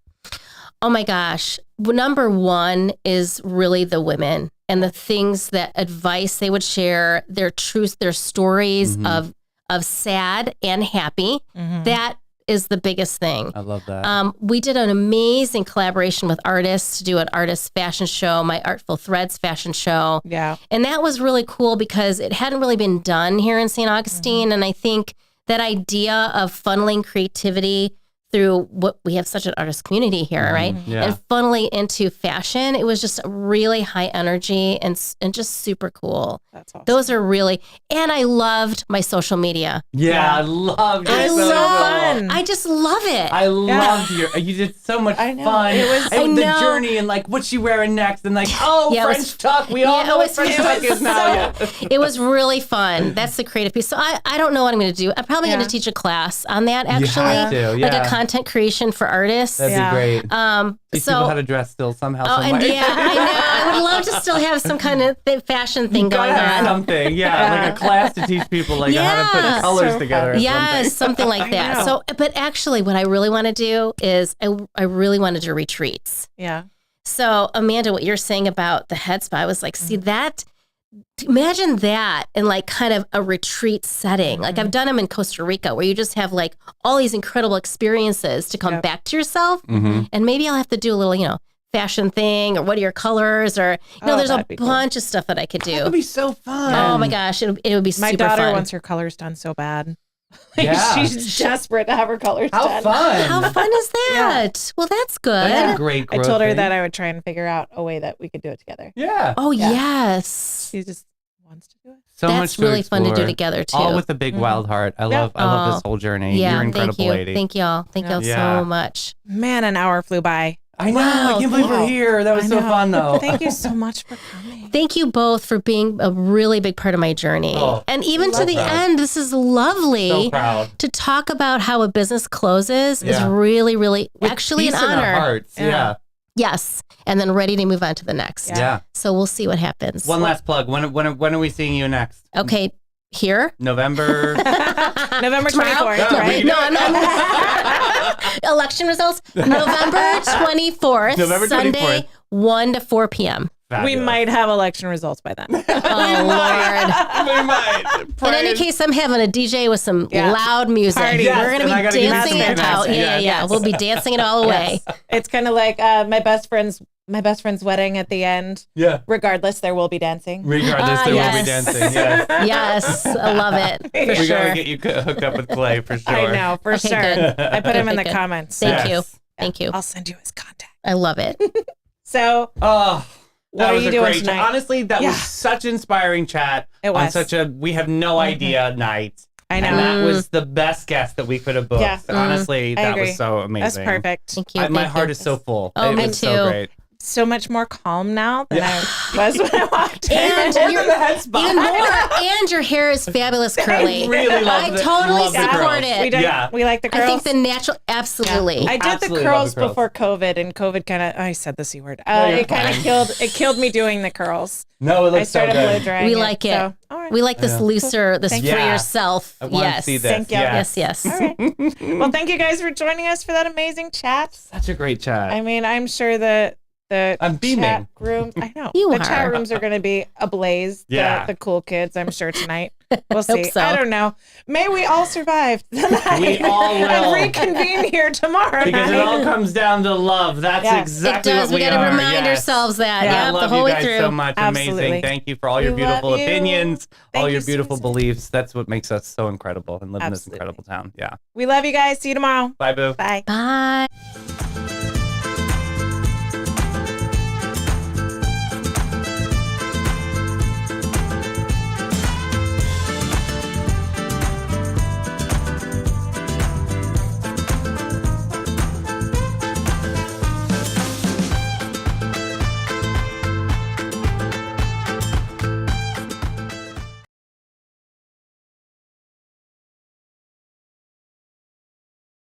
Oh my gosh. Number one is really the women and the things that advice they would share, their truths, their stories of sad and happy. That is the biggest thing. I love that. We did an amazing collaboration with artists to do an artist fashion show, my Artful Threads fashion show. Yeah. And that was really cool because it hadn't really been done here in St. Augustine. And I think that idea of funneling creativity through what we have such an artist community here, right? Yeah. And funneling into fashion, it was just really high energy and just super cool. That's awesome. Those are really, and I loved my social media. I loved it. I so fun. I just love it. I loved you did so much I know. fun. It was- And I the know. journey and like what's she wearing next and like, oh, Yeah, it was- French tuck. We all yeah, know it what was- French it tuck was is now. Yeah. It was really fun. That's the creative piece. So I don't know what I'm going to do. I'm probably going to teach a class on that actually. have to, Like yeah. a content creation for artists. That'd be great. Teach So people how to dress still somehow. Oh, some and way. yeah, I know. I would love to still have some kind of fashion thing going Gotta have on. something, like a class to teach people like how to put colors So together. Or Yes, something like that. know. So, but actually, what I really want to do is I really want to do retreats. Yeah. So, Amanda, what you're saying about the head spa, I was like, see that. Imagine that in like kind of a retreat setting. Like I've done them in Costa Rica where you just have like all these incredible experiences to come back to yourself. And maybe I'll have to do a little, fashion thing or what are your colors or, there's a that'd be cool. bunch of stuff that I could do. That would be so fun. Oh my gosh, it would be My super daughter fun. wants her colors done so bad. Yeah. She's desperate to have her colors How done. fun. How fun is that? Well, that's good. That's a great I growth told her thing. that I would try and figure out a way that we could do it together. Yeah. Oh, Yeah. yes. She just wants to do it. So That's much to really fun to do explore. together, too. All with a big wild heart. I love this whole journey. Yeah, You're an incredible thank you. lady. Thank y'all. Thank y'all Yeah. so much. Man, an hour flew by. I know. Wow, I can't believe we're here. That was I so know. fun, though. Thank you so much for coming. Thank you both for being a really big part of my journey. Oh, and even to the proud. end, this is lovely. So proud. To talk about how a business closes is Yeah. really, really With actually an peace in our honor. hearts. Yeah. Yes. And then ready to move on to the next. Yeah. So we'll see what happens. One last plug. When are we seeing you next? Okay. Here? November. November 24th, Yeah, right? we- No, election results November 24th, November 24th. Sunday, 1 to 4 p.m. We Fabulous. might have election results by then. Oh, Lord. We might. In any case, I'm having a DJ with some loud music. Party. We're Yes, going and I to gotta be give you dancing some it out. dancing. Yeah. Yes. We'll be dancing it all away. It's kind of like my best friend's wedding at the end. Yeah. Regardless, there will be dancing. Regardless, there will be yes. dancing. Yes. Yes, I love it. For We sure. gotta get you hooked up with Clay for sure. I know, for Okay, sure. good. I put him in the Okay, good. comments. Thank Yes. you. Thank you. I'll send you his contact. I love it. So, Oh, What that are was you a doing great tonight? Honestly, that Yeah. was such inspiring chat It on was. such a we have no idea night. I know. And that was the best guest that we could have booked. Yeah. Honestly, I that agree. was so amazing. That's perfect. Thank you. My thank heart you. is so full. Oh, it me was so too. great. So much more calm now than I was when I walked in. And More your, than the head spot. even more. And your hair is fabulous curly. really love I the- totally love the support curls. We, it. don't, Yeah. we like the curls. I think the natural, absolutely. I did the Absolutely love curls the curls. before COVID, and COVID kind of, I said the C word. you're It kind fine. of killed me doing the curls. No, it I looks so started blow good. drying We like it. So, all right. We like this looser, this Thank you. freer Yeah. self. I want Yes. to see this. Thank you. Yes, yes. All right. Well, thank you guys for joining us for that amazing chat. Such a great chat. I mean, I'm sure that The I'm beaming. chat rooms, I know. You the chat are. rooms are going to be ablaze. Yeah. The cool kids, I'm sure, tonight. We'll see. so. I don't know. May we all survive the night. We all will. And reconvene here tomorrow Because night. it all comes down to love. That's Yes. exactly It does. what We we got to are. remind Yes. ourselves that. Yeah. I Yep, love the whole you way guys through. so much. Absolutely. Amazing. Thank you for all your We love beautiful you. opinions, all Thank your you, beautiful Susan. beliefs. That's what makes us so incredible and live in this Absolutely. incredible town. Yeah. We love you guys. See you tomorrow. Bye, Boo. Bye. Bye.